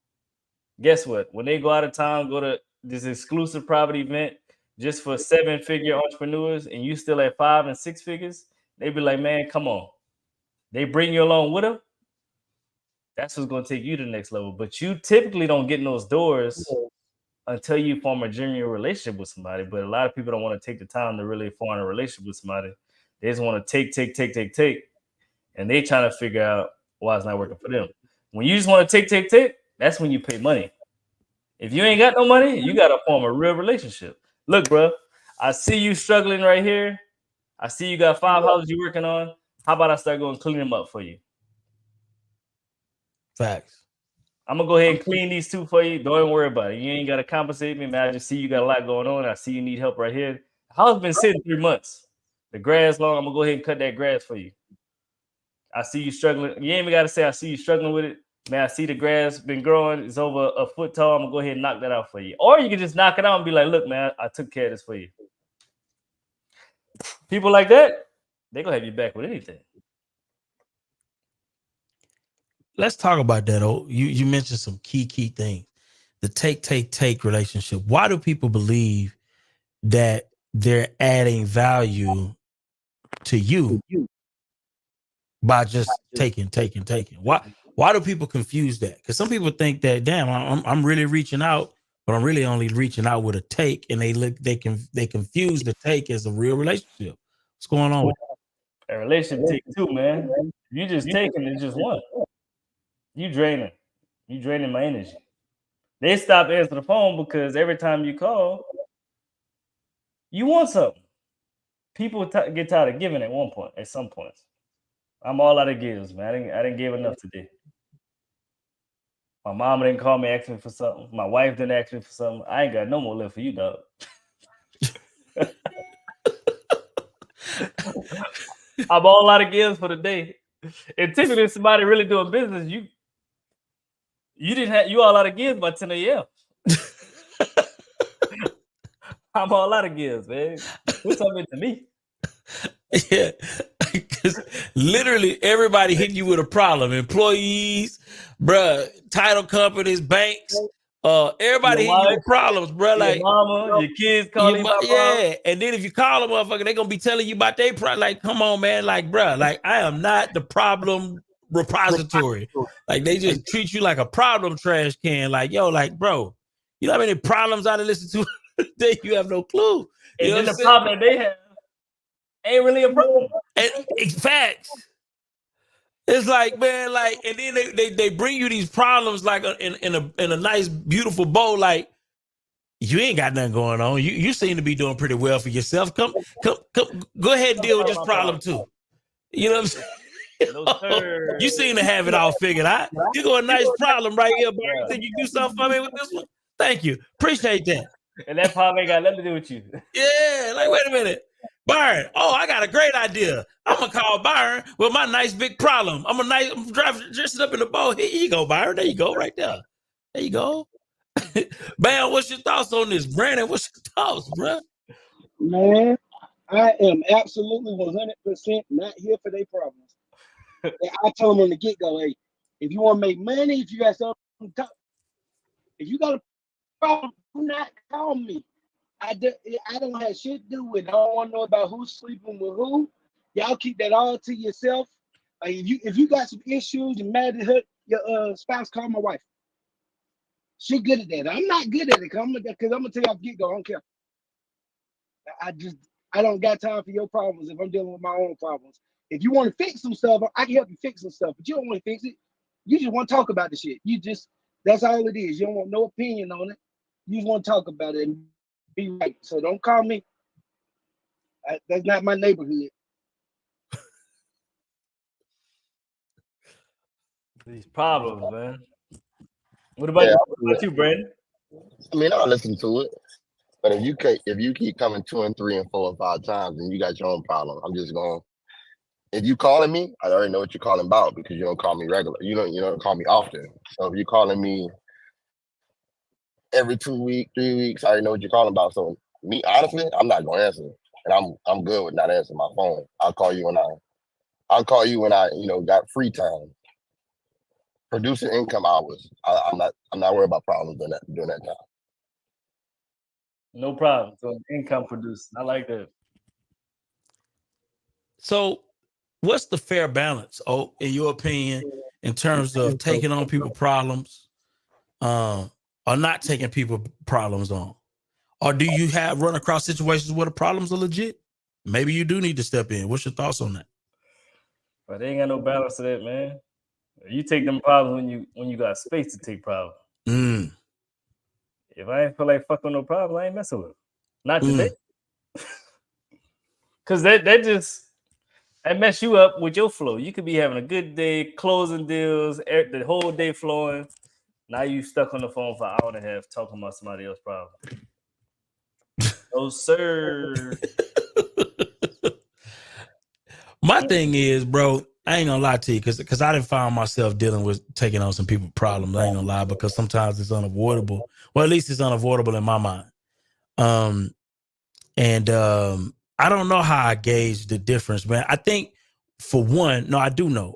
guess what? When they go out of town, go to this exclusive private event just for 7-figure entrepreneurs, and you still at 5 and 6 figures, they be like, man, come on. They bring you along with them. That's what's going to take you to the next level. But you typically don't get in those doors until you form a genuine relationship with somebody. But a lot of people don't want to take the time to really form a relationship with somebody. They just want to take. And they trying to figure out why it's not working for them. When you just want to take, that's when you pay money. If you ain't got no money, you got to form a real relationship. Look, bro, I see you struggling right here. I see you got 5 houses you're working on. How about I start going clean them up for you? Facts. I'm gonna go ahead and clean these two for you. Don't worry about it. You ain't gotta compensate me, man. I just see you got a lot going on. I see you need help right here. The house been sitting 3 months. The grass long. I'm gonna go ahead and cut that grass for you. I see you struggling. You ain't even gotta say I see you struggling with it. Man, I see the grass been growing. It's over a foot tall. I'm gonna go ahead and knock that out for you. Or you can just knock it out and be like, look, man, I took care of this for you. People like that, they gonna have you back with anything. Let's talk about that. Oh, you mentioned some key things. The take relationship. Why do people believe that they're adding value to you by just taking? Why do people confuse that? Because some people think that, damn, I'm really reaching out, but I'm really only reaching out with a take, and they confuse the take as a real relationship. What's going on with that? A relationship take two, man. You just taking it, just one. You draining my energy. They stop answering the phone because every time you call, you want something. People get tired of giving at some points. I'm all out of gives, man. I didn't give enough today. My mama didn't call me asking for something. My wife didn't ask me for something. I ain't got no more left for you, dog. I'm all out of gives for the day. And typically, if somebody really doing business, you all out of gives by 10 a.m. I'm all out of gives, man. Put something to me. Yeah, because literally everybody hitting you with a problem. Employees, bruh, title companies, banks, everybody hitting you with problems, bruh. Like your mama, your kids calling you. Yeah, and then if you call them, motherfucker, they gonna be telling you about their problem. Like, come on, man. Like, bruh, like I am not the problem repository. Like they just treat you like a problem trash can. Like, yo, like, bro, you know how many problems I done listen to today? You have no clue. And then the problem that they have ain't really a problem. It's facts. It's like, man, like, and then they bring you these problems like in a nice, beautiful bow. Like, you ain't got nothing going on. You seem to be doing pretty well for yourself. Come, go ahead and deal with this problem too. You know what I'm saying? No, you seem to have it all figured out. You got a nice problem right here, but you think you do something for me with this one? Thank you. Appreciate that. And that problem ain't got nothing to do with you. Yeah, like, wait a minute. Byron, I got a great idea. I'm going to call Byron with my nice big problem. I'm dressing up in the boat. Here you go, Byron. There you go, right there. There you go. Bam, what's your thoughts on this? Brandon, what's your thoughts, bro? Man, I am absolutely 100% not here for their problems. I told them on the get-go, hey, if you want to make money, if you got something to talk, if you got a problem, do not call me. I don't have shit to do with it. I don't want to know about who's sleeping with who. Y'all keep that all to yourself. Like if you got some issues and mad at her, your spouse, call my wife. She good at that. I'm not good at it because I'm gonna tell you off the get-go. I don't care. I don't got time for your problems if I'm dealing with my own problems. If you want to fix some stuff, I can help you fix some stuff, but you don't want to fix it. You just want to talk about the shit. That's all it is. You don't want no opinion on it. You just want to talk about it and be right. So don't call me. That's not my neighborhood. These problems, man. What about you, Brandon? I mean, I'll listen to it. But if you keep coming 2 and 3 and 4 and 5 times, and you got your own problem, I'm just going. If you calling me, I already know what you're calling about because you don't call me regular. You don't call me often. So if you're calling me every 2 weeks, 3 weeks, I already know what you're calling about. So me, honestly, I'm not gonna answer, and I'm good with not answering my phone. I'll call you when I got free time, producing income hours. I'm not worried about problems during that time. No problem. So income produced. I like that. So what's the fair balance, in your opinion, in terms of taking on people's problems, or not taking people's problems on? Or do you run across situations where the problems are legit? Maybe you do need to step in. What's your thoughts on that? But they ain't got no balance to that, man. You take them problems when you got space to take problems. If I ain't feel like fucking no problem, I ain't messing with them. Not today. Because that just That mess you up with your flow. You could be having a good day, closing deals, the whole day flowing. Now you stuck on the phone for an hour and a half talking about somebody else's problem. Oh, sir. My thing is, bro, I ain't gonna lie to you, because I didn't find myself dealing with taking on some people's problems. I ain't gonna lie, because sometimes it's unavoidable. Well, at least it's unavoidable in my mind. I don't know how I gauge the difference, man. I think for one, I do know.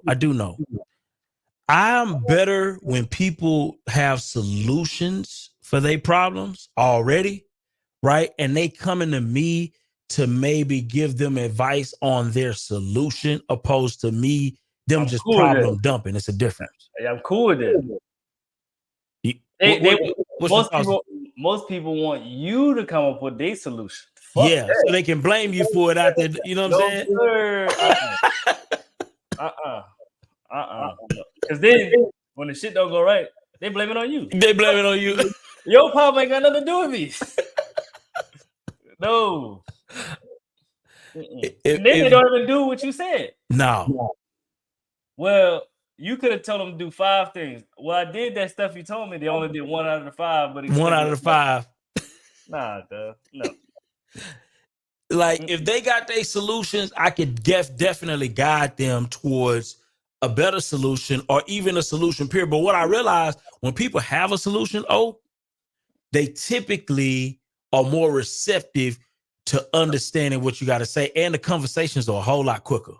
I'm better when people have solutions for their problems already, right? And they coming to me to maybe give them advice on their solution, opposed to them just cool problem dumping. It's a difference. Yeah, I'm cool with it. Most people want you to come up with their solution. Fuck that. So they can blame you for it out there. You know what I'm saying? Because then when the shit don't go right, they blame it on you. Your problem ain't got nothing to do with me. No. And then they don't even do what you said. No. Well, you could have told them to do 5 things. Well, I did that stuff you told me. They only did 1 out of the 5. But 1 out of the 5. Nah, duh. No. Like, if they got their solutions, I could definitely guide them towards a better solution, or even a solution period. But what I realized, when people have a solution, they typically are more receptive to understanding what you got to say, and the conversations are a whole lot quicker.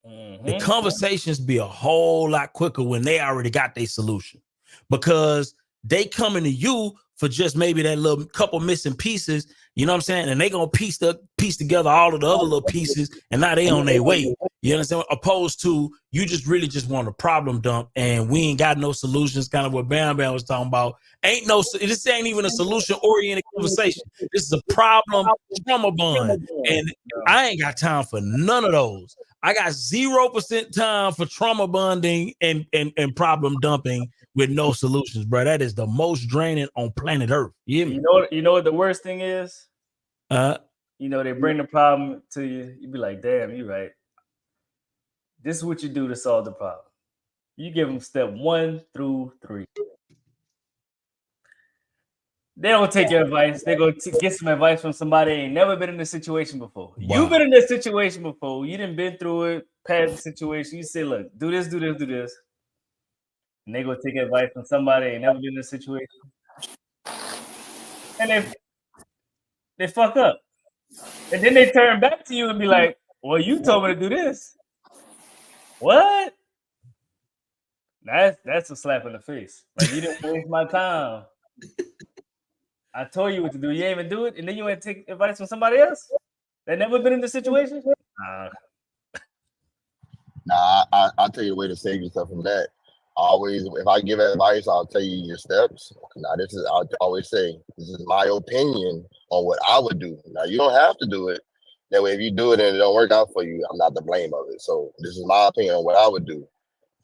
The conversations be a whole lot quicker when they already got their solution, because they coming to you for just maybe that little couple missing pieces, you know what I'm saying? And they gonna piece together all of the other little pieces, and now they on their way. You understand? Opposed to you just want a problem dump, and we ain't got no solutions. Kind of what Bam Bam was talking about. This ain't even a solution oriented conversation. This is a problem trauma bond, and I ain't got time for none of those. I got 0% time for trauma bonding and problem dumping with no solutions, bro. That is the most draining on planet Earth. You know what the worst thing is? They bring the problem to you. You be like, damn, you're right. This is what you do to solve the problem. You give them step 1 through 3. They don't take your advice. They go get some advice from somebody who ain't never been in this situation before. Wow. You've been in this situation before. You done been through it, past the situation. You say, look, do this. And they go take advice from somebody who ain't never been in this situation. And they fuck up. And then they turn back to you and be like, well, you told me to do this. What? That's a slap in the face. Like, you didn't waste my time. I told you what to do. You ain't even do it, and then you ain't take advice from somebody else that never been in the situation? I'll tell you the way to save yourself from that. Always, if I give advice, I'll tell you your steps. Now, I'll always say, this is my opinion on what I would do. Now, you don't have to do it. That way, if you do it and it don't work out for you, I'm not to blame of it. So this is my opinion on what I would do.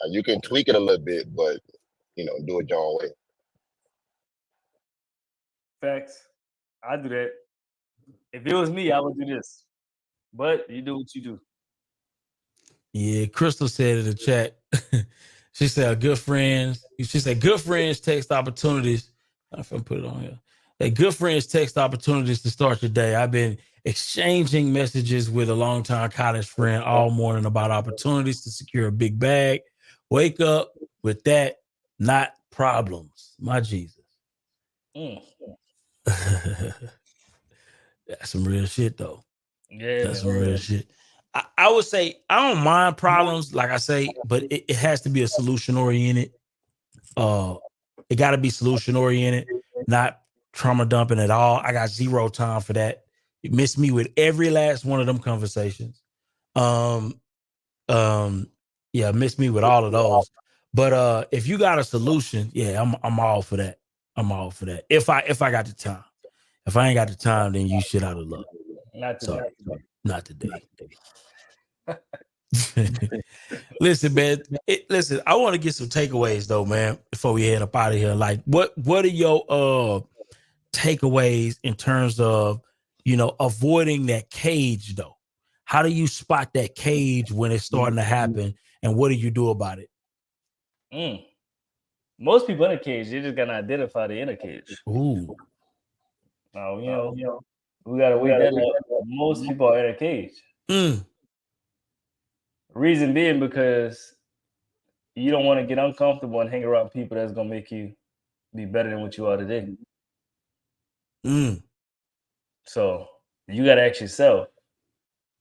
Now, you can tweak it a little bit, but, do it your own way. Facts. I do that. If it was me, I would do this. But you do what you do. Yeah, Crystal said in the chat, she said good friends text opportunities. If I put it on here. That good friends text opportunities to start your day. I've been exchanging messages with a longtime college friend all morning about opportunities to secure a big bag. Wake up with that, not problems. My Jesus. That's some real shit, though. Yeah, that's some real shit. I would say I don't mind problems, like I say, but it has to be a solution oriented. It got to be solution oriented, not trauma dumping at all. I got 0 time for that. You miss me with every last one of them conversations. Miss me with all of those. But if you got a solution, I'm all for that. I'm all for that. If I got the time. If I ain't got the time, then you shit out of luck. Not today. Not today. Listen, man. I want to get some takeaways though, man, before we head up out of here. Like, what are your takeaways in terms of, avoiding that cage though? How do you spot that cage when it's starting to happen, and what do you do about it? Most people in a cage, they just gotta identify they're in a cage. Ooh. We gotta wake that up. Most people are in a cage. Reason being because you don't want to get uncomfortable and hang around people that's gonna make you be better than what you are today. So you gotta ask yourself,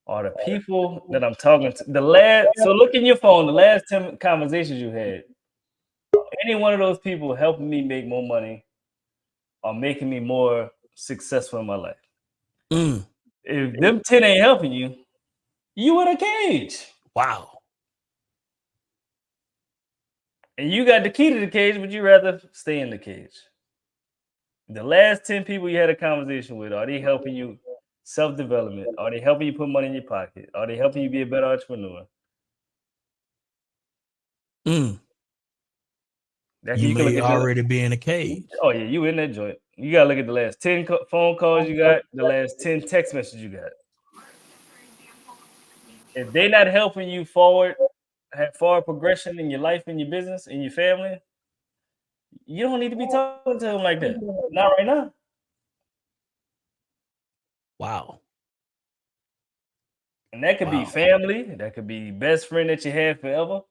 are the people that I'm talking to so look in your phone, the last 10 conversations you had, any one of those people helping me make more money or making me more successful in my life? If them 10 ain't helping you, you in a cage. Wow. And you got the key to the cage, but you rather stay in the cage. The last 10 people you had a conversation with, are they helping you self-development? Are they helping you put money in your pocket? Are they helping you be a better entrepreneur? You may already be in a cage. Oh, yeah, you in that joint. You got to look at the last 10 phone calls you got, the last 10 text messages you got. If they're not helping you have forward progression in your life, in your business, in your family, you don't need to be talking to them like that. Not right now. Wow. And that could be family. That could be best friend that you had forever.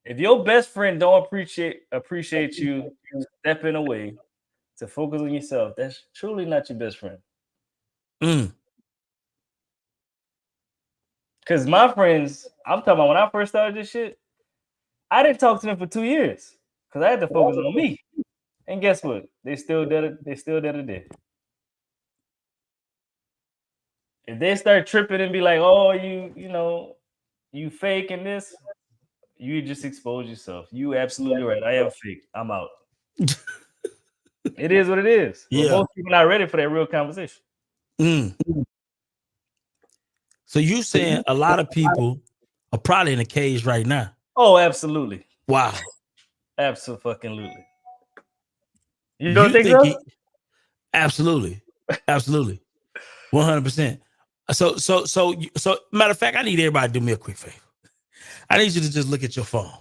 If your best friend don't appreciate you stepping away to focus on yourself, that's truly not your best friend. Because my friends, I'm talking about when I first started this shit, I didn't talk to them for 2 years because I had to focus on me. And guess what? They still did it. They still did it. If they start tripping and be like, "Oh, you fake and this," you just expose yourself. You absolutely right. I am fake. I'm out. It is what it is. Yeah. Most people not ready for that real conversation. So you saying a lot of people are probably in a cage right now? Oh, absolutely. Wow. Absolutely. You don't think so? Absolutely. 100%. So matter of fact, I need everybody to do me a quick favor. I need you to just look at your phone.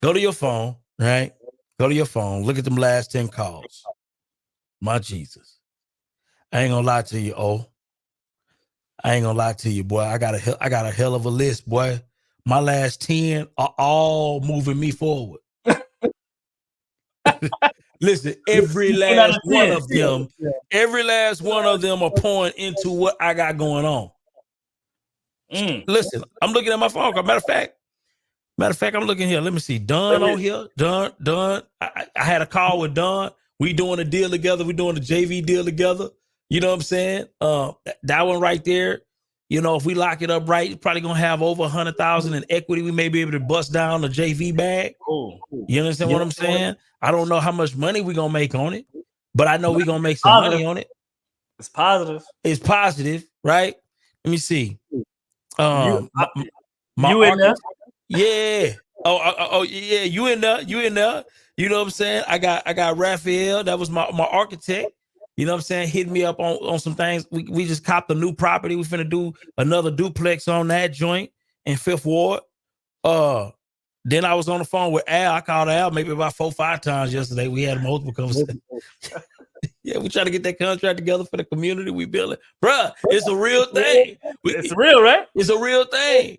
Go to your phone, right? Go to your phone. Look at them last 10 calls. My Jesus. I ain't gonna lie to you, I ain't gonna lie to you, boy. I got a hell of a list, boy. My last 10 are all moving me forward. Listen, every last one of them are pouring into what I got going on. Listen, I'm looking at my phone. Matter of fact, I'm looking here. Let me see. Don on here. Don. I had a call with Don. We doing a deal together. We doing a JV deal together. You know what I'm saying? That one right there. You know, if we lock it up right, it's probably gonna have over 100,000 in equity. We may be able to bust down the JV bag. You understand what I'm saying? I don't know how much money we're gonna make on it, but I know we're gonna make some money on it. It's positive. It's positive, right? Let me see. You in there? Yeah. Oh, yeah. You in there? You know what I'm saying? I got Raphael. That was my architect. You know what I'm saying? Hit me up on some things. We just copped a new property. We finna do another duplex on that joint in 5th Ward. Then I was on the phone with Al. I called Al maybe about 4 or 5 times yesterday. We had multiple conversations. Yeah, we trying to get that contract together for the community we building. Bruh, it's a real thing. It's real, right? It's a real thing.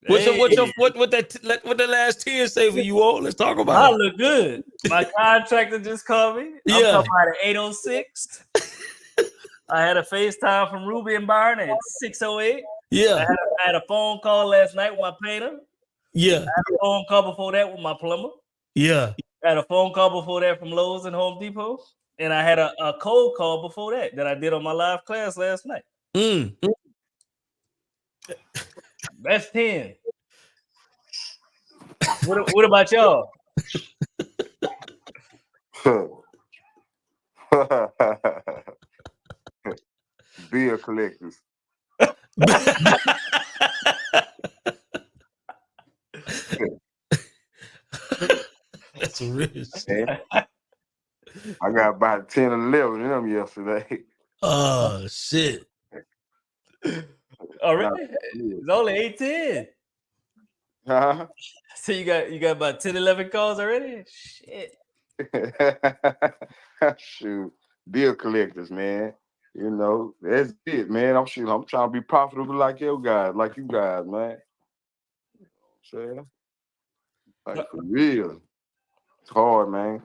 What the last 10 say for you all? Let's talk about it. I look good. My contractor just called me. I'm talking about at 8:06. I had a FaceTime from Ruby and Byron at 6:08. Yeah. I had a phone call last night with my painter. Yeah. I had a phone call before that with my plumber. Yeah. I had a phone call before that from Lowe's and Home Depot. And I had a cold call before that I did on my live class last night. That's 10. What about y'all? Bill collectors. That's real shit. I got about 10 or 11 of them yesterday. Oh, shit. Oh, really? It's only 8:10. Huh? So you got about 10, 11 calls already? Shit. Shoot, bill collectors, man. You know, that's it, man. I'm trying to be profitable like you guys, man. Saying, like for real, it's hard, man.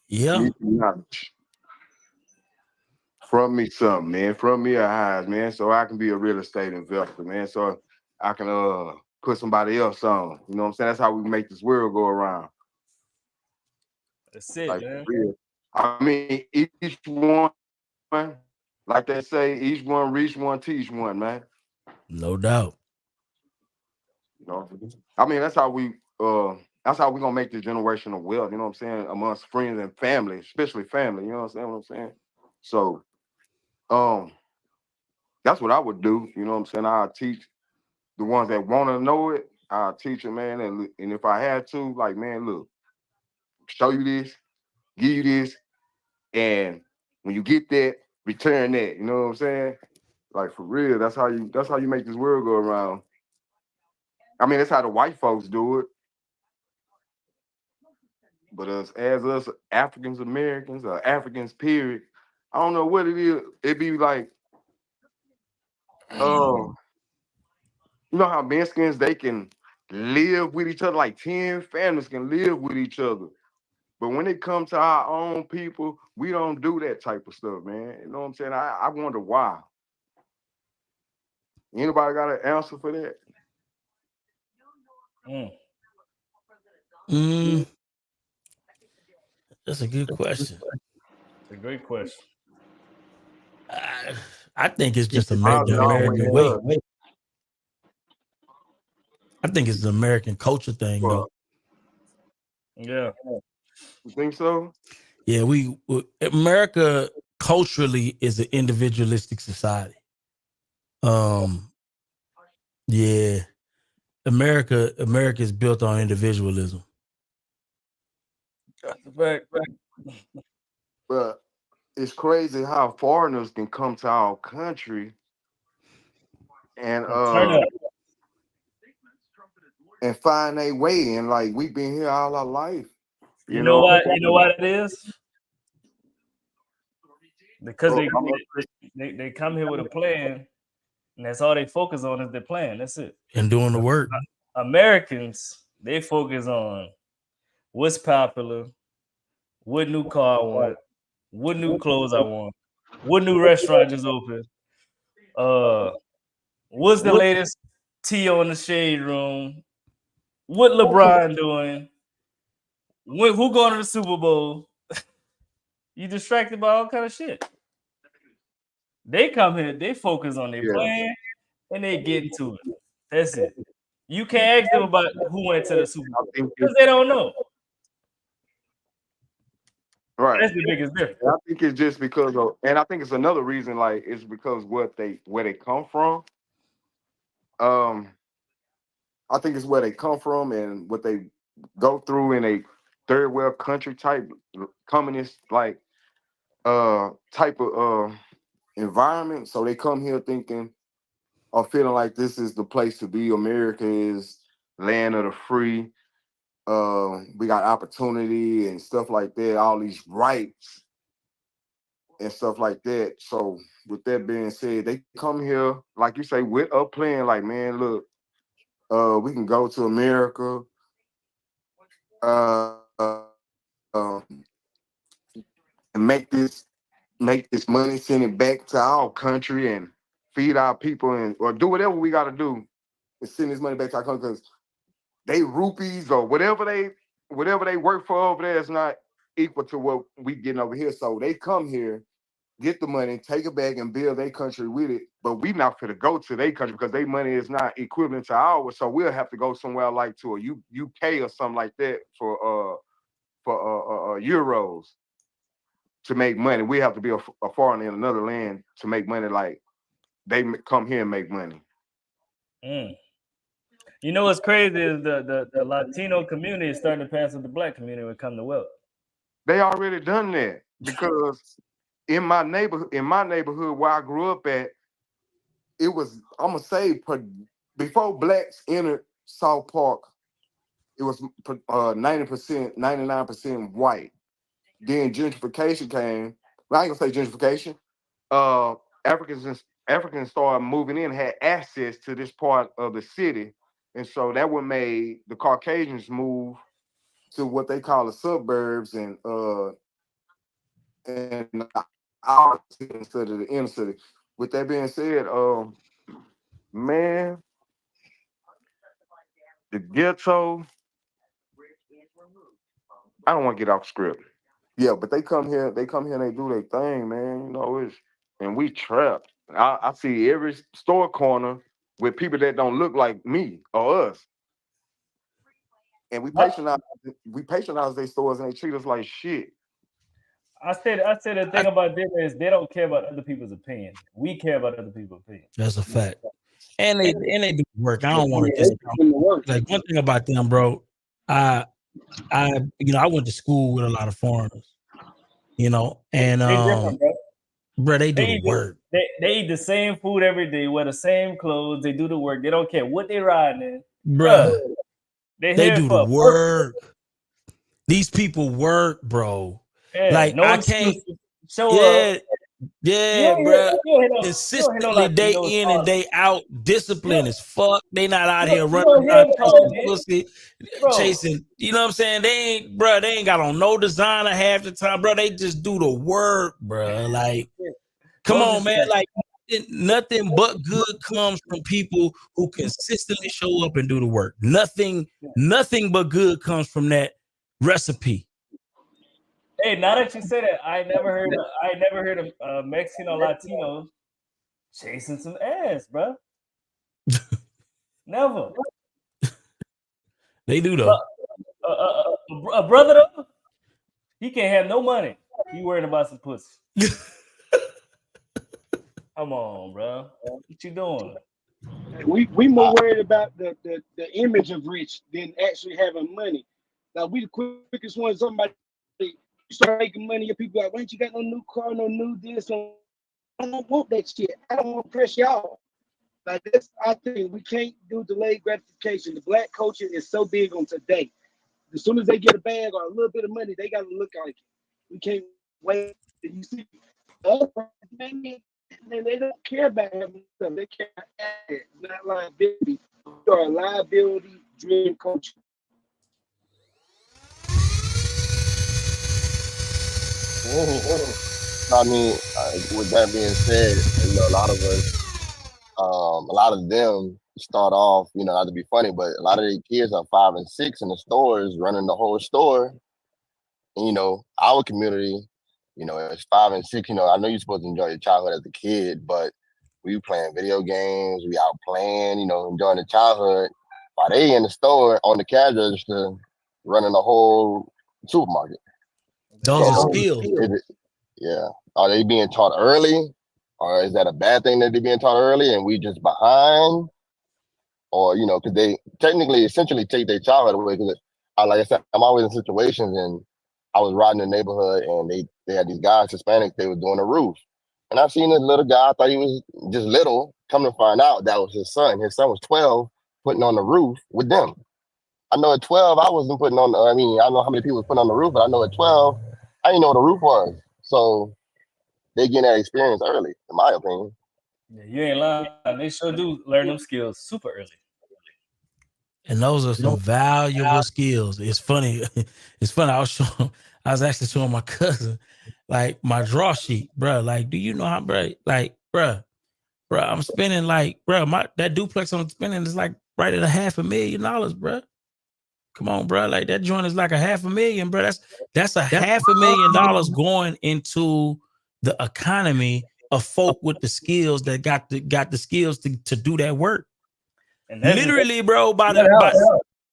Yeah. Need some knowledge. From me something, man. From me a highs, man. So I can be a real estate investor, man. So I can put somebody else on. You know what I'm saying? That's how we make this world go around. That's it, Like man. for real. I mean, each one, like they say, each one reach one, teach one, man. No doubt. You know, I mean, that's how we gonna make this generational wealth, you know what I'm saying, amongst friends and family, especially family, you know what I'm saying? So that's what I would do, you know what I'm saying? I'll teach the ones that wanna know it, I'll teach them, man, and if I had to, like, man, look, show you this, give you this, and when you get that, return that, you know what I'm saying? Like for real, that's how you make this world go around. I mean, that's how the white folks do it. But as us Africans Americans or Africans, period, I don't know what it is. It be like, you know how Mexicans, they can live with each other, like 10 families can live with each other. But when it comes to our own people, we don't do that type of stuff, man. You know what I'm saying? I wonder why. Anybody got an answer for that? That's a good question. It's a great question. I think it's just the Probably American always way. I think it's the American culture thing, though. Yeah. You think so? Yeah, America culturally is an individualistic society. Yeah, America is built on individualism. That's a fact. But it's crazy how foreigners can come to our country and Turn up. and find their way. And like we've been here all our life. You know what? You know what it is? Because they come here with a plan, and that's all they focus on is their plan. That's it. And doing the work. Americans, they focus on what's popular, what new car I want, what new clothes I want, what new restaurant just opened, what's the latest tea on the shade room, what LeBron doing, who going to the Super Bowl. You distracted by all kind of shit. They come here, they focus on their plan, and they get into it. That's it. You can't ask them about who went to the Super Bowl because they don't know. Right. That's the biggest difference. I think it's just because of, and I think it's another reason, like it's because where they come from. I think it's where they come from and what they go through in a third world country type communist like type of environment. So they come here thinking or feeling like this is the place to be. America is land of the free. We got opportunity and stuff like that, all these rights and stuff like that. So with that being said, they come here, like you say, with a plan, like, man, look, we can go to America, and make this money, send it back to our country and feed our people and or do whatever we got to do and send this money back to our country because they rupees or whatever they work for over there is not equal to what we getting over here. So they come here, get the money, take it back and build their country with it. But we not going to go to their country because their money is not equivalent to ours. So we'll have to go somewhere like to a UK or something like that for euros to make money. We have to be a foreigner in another land to make money. Like they come here and make money. You know what's crazy is the Latino community is starting to pass with the black community when it comes to wealth. They already done that because in my neighborhood where I grew up at, it was, I'm gonna say, before blacks entered South Park, it was 90%, 99% white. Then gentrification came. Well, I ain't gonna say gentrification. Africans started moving in, had access to this part of the city, and so that what made the Caucasians move to what they call the suburbs and our city instead of the inner city. With that being said, man, the ghetto. I don't want to get off script. Yeah, but they come here and they do their thing, man. You know, and we trapped. I see every store corner with people that don't look like me or us. And we patronize their stores and they treat us like shit. I said the thing about them is they don't care about other people's opinion. We care about other people's opinion. That's a fact. And they do work. I don't want to discount. Like one thing about them, bro. I went to school with a lot of foreigners. And bro, they do the work. They eat the same food every day, wear the same clothes. They do the work. They don't care what they riding in, bro. They do the work. These people work, bro. Yeah, like no I can't show up. Yeah, bro. Consistently day in and day out, discipline as fuck. They not out here running around pussy, chasing. You know what I'm saying? They ain't got on no designer half the time, bro. They just do the work, bro. Like, come on, man. Like, nothing but good comes from people who consistently show up and do the work. Nothing but good comes from that recipe. Hey, now that you say that, I never heard of Mexican or Latinos chasing some ass, bro. Never. They do though. A brother though, he can't have no money. He worried about some pussy. Come on, bro. What you doing? We more worried about the image of rich than actually having money. Like, we the quickest ones. Somebody start making money, your people like, why ain't you got no new car, no new this? I don't want that shit. I don't want to press y'all. Like this, I think we can't do delayed gratification. The black culture is so big on today. As soon as they get a bag or a little bit of money, they got to look like it. We can't wait. You see, other men, they don't care about having stuff. They care about it, not liability. We are a liability-driven culture. I mean, with that being said, a lot of us, a lot of them start off, not to be funny, but a lot of the kids are 5 and 6 in the stores, running the whole store. And, our community, it's 5 and 6. I know you're supposed to enjoy your childhood as a kid, but we playing video games, we out playing, enjoying the childhood. While they in the store on the cash register, running the whole supermarket. Those are skills. Are they being taught early? Or is that a bad thing that they're being taught early and we just behind? Or, because they technically essentially take their childhood away. Because, like I said, I'm always in situations, and I was riding in the neighborhood and they had these guys, Hispanics, they were doing the roof. And I seen this little guy, I thought he was just little, come to find out that was his son. His son was 12, putting on the roof with them. I know at 12, I wasn't putting on, I don't know how many people was putting on the roof, but I know at 12, I didn't know what a roof was. So they getting that experience early, in my opinion. Yeah, you ain't lying. They sure do learn them skills super early. And those are some valuable skills. It's funny. I was actually showing my cousin, like, my draw sheet, bro. Like, do you know how, bro? Like, bro, I'm spending that duplex I'm spending is like right at $500,000, bro. Come on, bro. Like, that joint is like $500,000, bro. That's $500,000 going into the economy of folk with the skills that got the skills to do that work. And literally, bro,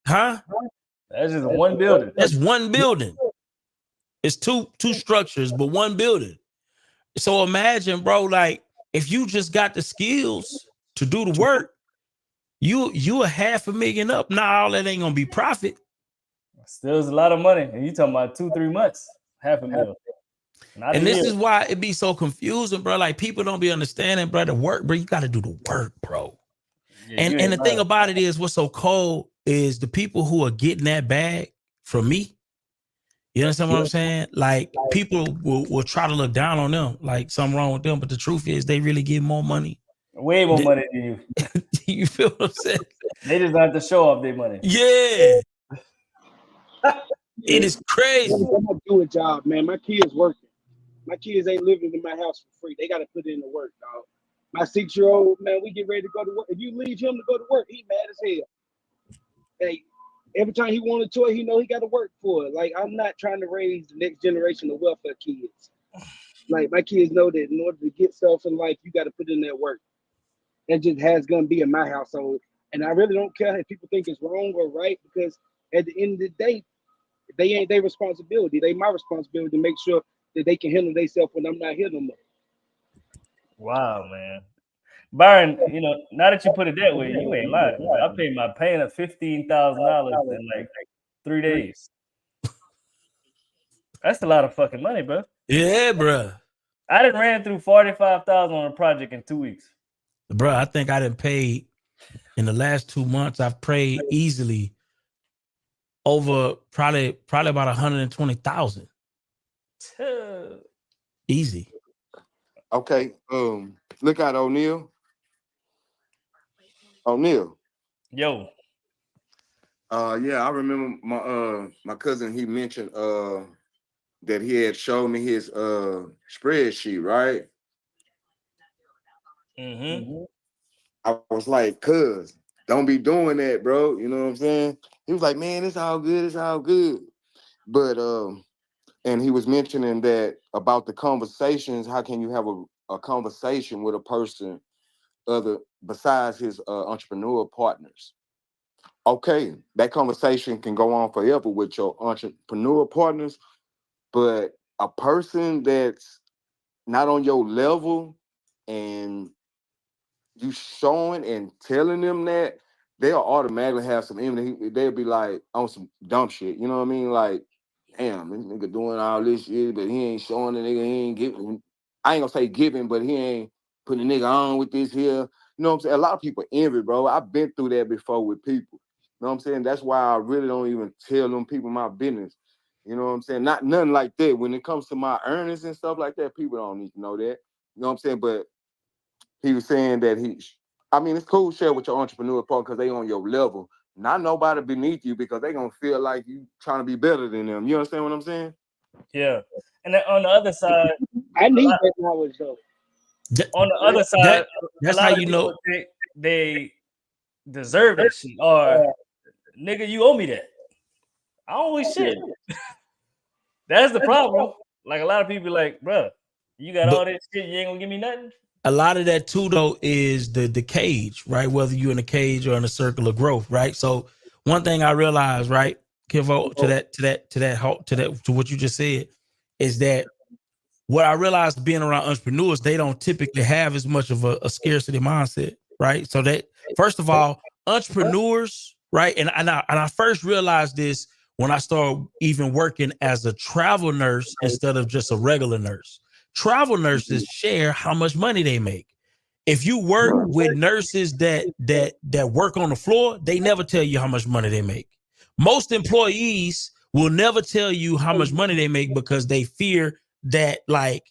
huh? That's just one building. That's one building. It's two structures, but one building. So imagine, bro, like, if you just got the skills to do the work, you $500,000 up. Now all that ain't gonna be profit. Still is a lot of money. And you talking about 2-3 months, $500,000. And this is why it be so confusing, bro. Like people don't be understanding, bro. The work, bro. You got to do the work, bro. Yeah, and the thing about it is, what's so cold is the people who are getting that bag from me. You understand what I'm saying? Like people will try to look down on them, like something wrong with them. But the truth is, they really get more money. Way more money than you. You feel what I'm saying? They just have to show off their money. Yeah. It is crazy. I'm gonna do a job, man. My kids working. My kids ain't living in my house for free. They got to put in the work, dog. My 6-year-old, man, we get ready to go to work. If you leave him to go to work, he mad as hell. Hey, every time he want a toy, he know he got to work for it. Like, I'm not trying to raise the next generation of welfare kids. Like, my kids know that in order to get stuff in life, you got to put in that work. That just has gonna be in my household. And I really don't care if people think it's wrong or right, because at the end of the day, they ain't their responsibility. They my responsibility to make sure that they can handle themselves when I'm not here no more. Wow, man. Byron, now that you put it that way, you ain't lying. I paid my paying of $15,000 in like 3 days. That's a lot of fucking money, bro. Yeah, bro. I done ran through $45,000 on a project in 2 weeks. Bro, I think I didn't pay in the last 2 months. I've paid easily over probably about 120,000. Easy. Okay. Look out, O'Neal. O'Neal. Yo. Yeah, I remember my cousin, he mentioned that he had showed me his spreadsheet, right? Mm-hmm. I was like, cuz, don't be doing that, bro. You know what I'm saying? He was like, man, it's all good. But and he was mentioning that about the conversations. How can you have a conversation with a person other besides his entrepreneur partners? Okay, that conversation can go on forever with your entrepreneur partners, but a person that's not on your level and you showing and telling them that, they'll automatically have some envy. They'll be like on some dumb shit. You know what I mean? Like, damn, this nigga doing all this shit, but he ain't showing the nigga, he ain't giving. I ain't gonna say giving, but he ain't putting the nigga on with this here. You know what I'm saying? A lot of people envy, bro. I've been through that before with people. You know what I'm saying? That's why I really don't even tell them people my business. You know what I'm saying? Not nothing like that. When it comes to my earnings and stuff like that, people don't need to know that. You know what I'm saying? But he was saying that it's cool share with your entrepreneur partner because they on your level. Not nobody beneath you because they gonna feel like you trying to be better than them. You understand what I'm saying? Yeah. And then on the other side, I need that knowledge though. On the other side, that's how you know they deserve that shit. Or nigga, you owe me that. I don't owe shit. That's the problem. Like a lot of people like, bro, you got all this shit, you ain't gonna give me nothing. A lot of that too, though, is the cage, right? Whether you're in a cage or in a circle of growth, right? So one thing I realized, right, Kivo, to what you just said, is that what I realized being around entrepreneurs, they don't typically have as much of a scarcity mindset, right? So that first of all, entrepreneurs, right? And I first realized this when I started even working as a travel nurse instead of just a regular nurse. Travel nurses share how much money they make. If you work with nurses that work on the floor, they never tell you how much money they make. Most employees will never tell you how much money they make because they fear that like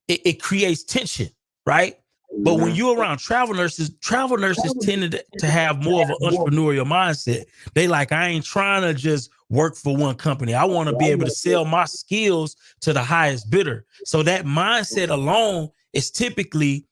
it creates tension, right? But when you're around travel nurses tend to have more of an entrepreneurial mindset. They like, I ain't trying to just work for one company. I want to be able to sell my skills to the highest bidder. So that mindset alone is typically,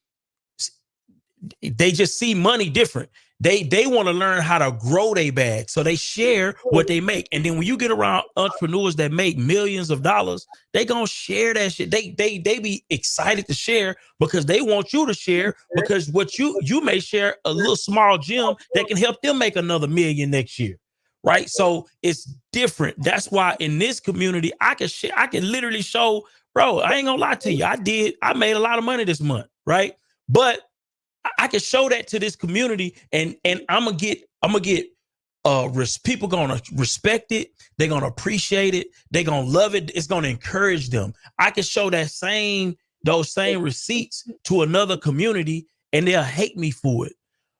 they just see money different. They want to learn how to grow their bag. So they share what they make. And then when you get around entrepreneurs that make millions of dollars, they gonna share that shit. They be excited to share because they want you to share, because what you may share a little small gem that can help them make another million next year. Right. So it's different. That's why in this community, I can literally show, bro, I ain't gonna lie to you. I made a lot of money this month. Right. But I can show that to this community and I'm gonna get people gonna respect it. They're gonna appreciate it. They're gonna love it. It's gonna encourage them. I can show those same receipts to another community and they'll hate me for it.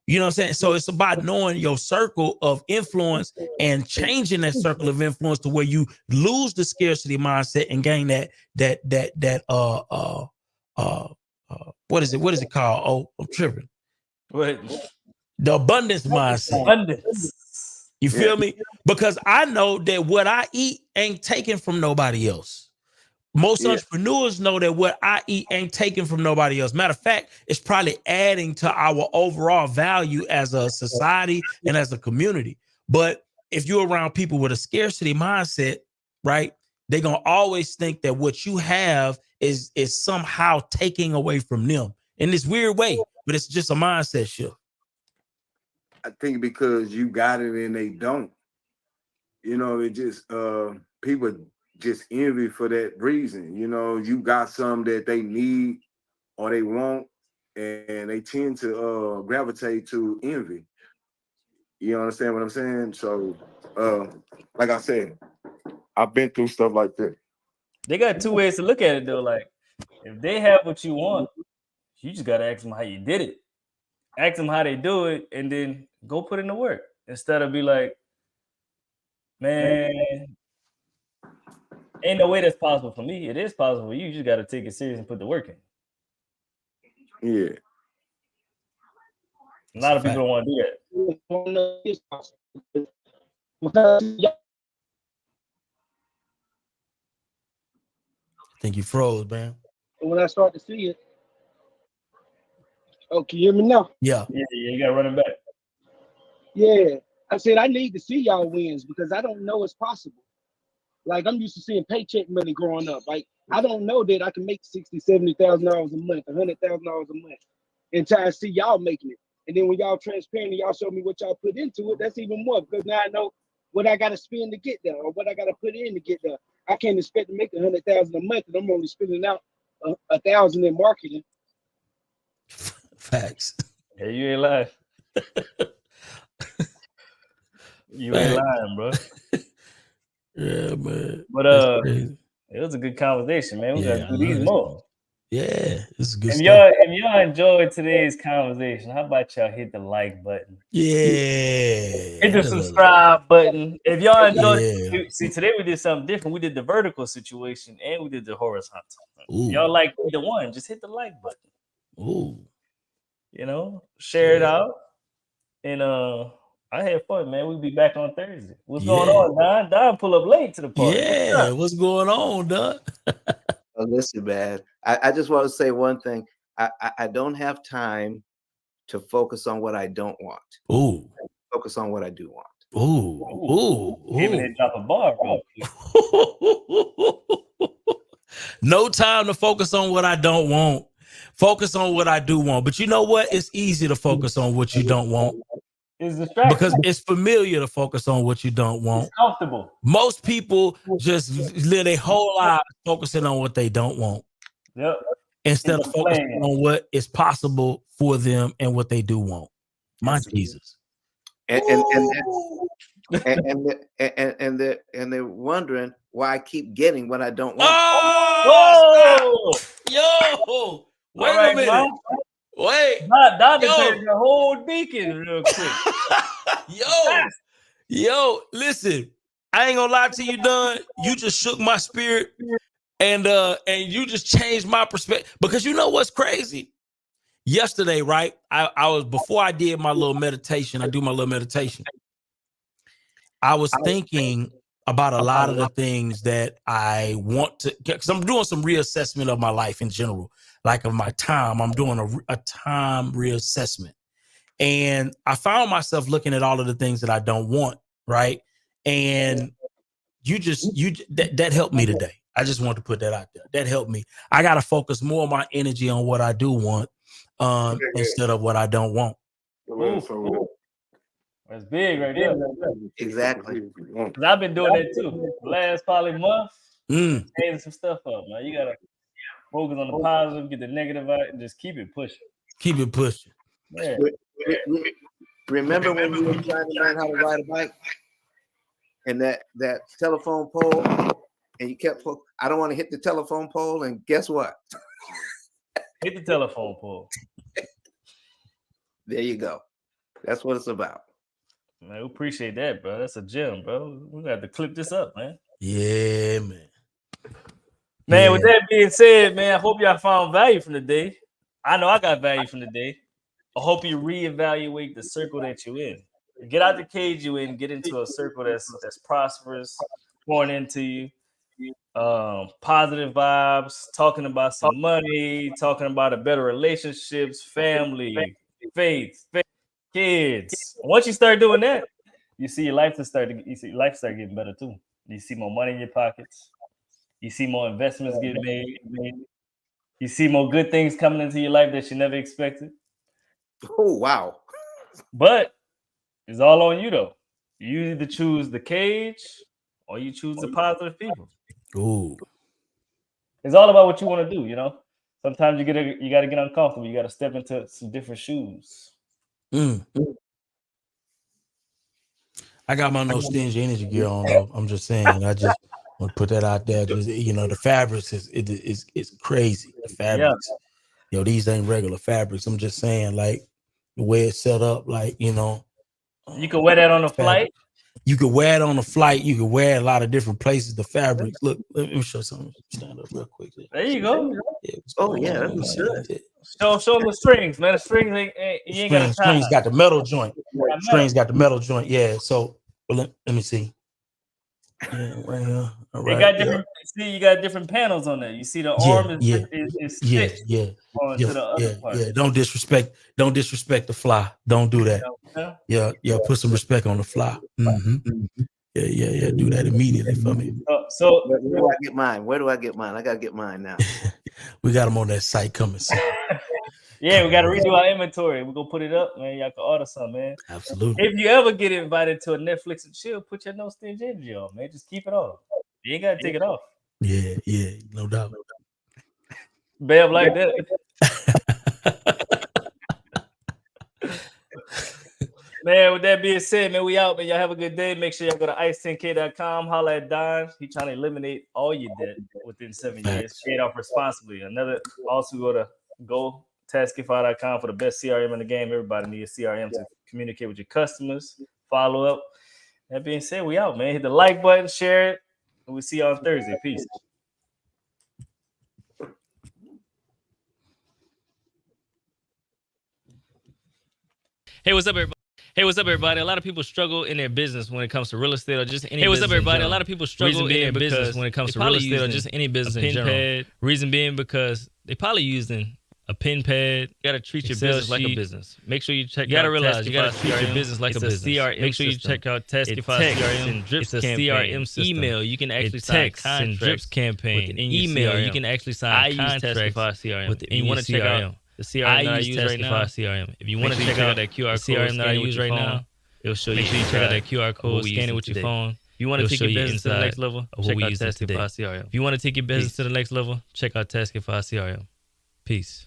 You know what I'm saying? So it's about knowing your circle of influence and changing that circle of influence to where you lose the scarcity mindset and gain what is it called? Oh, I'm tripping. What? The abundance mindset. Abundance. You feel me? Because I know that what I eat ain't taken from nobody else. Most entrepreneurs know that what I eat ain't taken from nobody else. Matter of fact, it's probably adding to our overall value as a society and as a community. But if you're around people with a scarcity mindset, right, they're going to always think that what you have is somehow taking away from them in this weird way. But it's just a mindset shift. I think because you got it and they don't. You know, it just people just envy for that reason. You know, you got some that they need or they want, and they tend to gravitate to envy. You understand what I'm saying? So, like I said, I've been through stuff like that. They got two ways to look at it though. Like, if they have what you want, you just gotta ask them how you did it. Ask them how they do it, and then go put in the work instead of be like, man, ain't no way that's possible for me. It is possible for you. You just got to take it serious and put the work in. Yeah. A lot of people don't want to do that. I think you froze, man. When I start to see it. Oh, can you hear me now? Yeah. Yeah, you got running back. Yeah. I said I need to see y'all wins because I don't know it's possible. Like, I'm used to seeing paycheck money growing up. Like, I don't know that I can make $60,000, $70,000 a month, $100,000 a month until I see y'all making it. And then when y'all transparent and y'all show me what y'all put into it, that's even more because now I know what I got to spend to get there or what I got to put in to get there. I can't expect to make $100,000 a month and I'm only spending out $1,000 in marketing. Facts. Yeah, you ain't lying. You ain't lying, bro. Yeah, man. But it was a good conversation, man. We gotta do these more. Yeah, it's good stuff. If y'all enjoyed today's conversation, how about y'all hit the like button? Yeah. Hit the subscribe button. If y'all enjoyed see, today we did something different. We did the vertical situation and we did the horizontal. If y'all like either one, just hit the like button. Ooh. You know, share it out. And I had fun, man. We'll be back on Thursday. What's going on, Don? Don pull up late to the party. Yeah, what's going on, Don? Listen, man. I just want to say one thing. I don't have time to focus on what I don't want. Ooh. Focus on what I do want. Ooh. Even drop a bar, bro. No time to focus on what I don't want. Focus on what I do want. But you know what? It's easy to focus on what you don't want. It's distracting. Because it's familiar to focus on what you don't want. It's comfortable. Most people just live their whole life focusing on what they don't want. Yep. Instead of focusing on what is possible for them and what they do want. My Jesus. And they're wondering why I keep getting what I don't want. Oh! Yo! Wait a minute. Man. Wait. Don turned the whole deacon real quick. Yo, listen. I ain't gonna lie to you, Don. You just shook my spirit and you just changed my perspective. Because you know what's crazy? Yesterday, right? I was before I did my little meditation. I do my little meditation. I was thinking about a lot of the things that I want to, because I'm doing some reassessment of my life in general, like of my time. I'm doing a time reassessment. And I found myself looking at all of the things that I don't want, right? And that helped me today. I just want to put that out there. That helped me. I got to focus more of my energy on what I do want instead of what I don't want. That's big right there. Exactly. Because I've been doing that too. The last probably month, changing some stuff up, man. You got to focus on the positive, get the negative out, and just keep it pushing. Keep it pushing. Yeah. Remember when you were trying to learn how to ride a bike? And that telephone pole, and you kept, I don't want to hit the telephone pole, and guess what? Hit the telephone pole. There you go. That's what it's about. Man, we appreciate that, bro. That's a gem, bro. We got to clip this up, man. Yeah, man. Man, with that being said, man, I hope y'all found value from the day. I know I got value from the day. I hope you reevaluate the circle that you're in. Get out the cage you're in, get into a circle that's prosperous, pouring into you. Positive vibes, talking about some money, talking about a better relationships, family, faith, kids. Once you start doing that, you see your life start getting better too. You see more money in your pockets. You see more investments getting made. You see more good things coming into your life that you never expected. Oh, wow. But it's all on you though. You either choose the cage or you choose the positive people. Ooh. It's all about what you want to do, you know. Sometimes you got to get uncomfortable. You got to step into some different shoes. I got my no stingy energy gear on though. I'm just saying. I just want to put that out there. Just, the fabrics is crazy. The fabrics, these ain't regular fabrics. I'm just saying, like the way it's set up, like you can wear that on a flight. You can wear it on a flight. You can wear it a lot of different places. The fabrics. Look, let me show something. Stand up real quick. There you go. Yeah, that was good. Show them the strings, man. The strings you ain't got strings got the metal joint. Strings got the metal joint. Yeah. So let me see. Yeah, right here. All right. Got different. See, you got different panels on there. You see the arm is stitched onto the other part. Yeah. Don't disrespect the fly. Don't do that. Yeah. Put some respect on the fly. Mm-hmm. Yeah. Do that immediately for me. So where do I get mine? I gotta get mine now. We got them on that site coming soon. Yeah, we got to redo our inventory. We're going to put it up, man. Y'all can order some, man. Absolutely. If you ever get invited to a Netflix and chill, put your no stingy energy on, man. Just keep it on. You ain't got to take it off. Yeah, no doubt. Bev like that. Man, with that being said, man, we out, man. Y'all have a good day. Make sure y'all go to ice10k.com. Holla at Don. He trying to eliminate all your debt within 7 years. Pay it off responsibly. Also go to taskify.com for the best CRM in the game. Everybody needs a CRM to communicate with your customers, follow up. That being said, we out, man. Hit the like button, share it, and we'll see you on Thursday. Peace. Hey, what's up, everybody? A lot of people struggle in their business when it comes to real estate or just any business. Hey, what's up, everybody? A lot of people struggle in their business when it comes to real estate or just any business in general. Reason being because they probably using a pen pad. You gotta treat your business like a business. Make sure you check. You gotta realize you gotta treat your business like a business. CRM. Make sure you check out Taskify CRM and Drips campaign. CRM system. Email. You can actually sign contracts and Drips campaign. Email. You can actually sign contracts CRM with you want to check out the CRM that I use right now. CRM. If you want to check out that QR code CRM that I use right now, it'll show you. Make sure you check out that QR code. Scan it with your phone. If you want to take your business to the next level, check out Taskify CRM. If you want to take your business to the next level, check out Taskify CRM. Peace.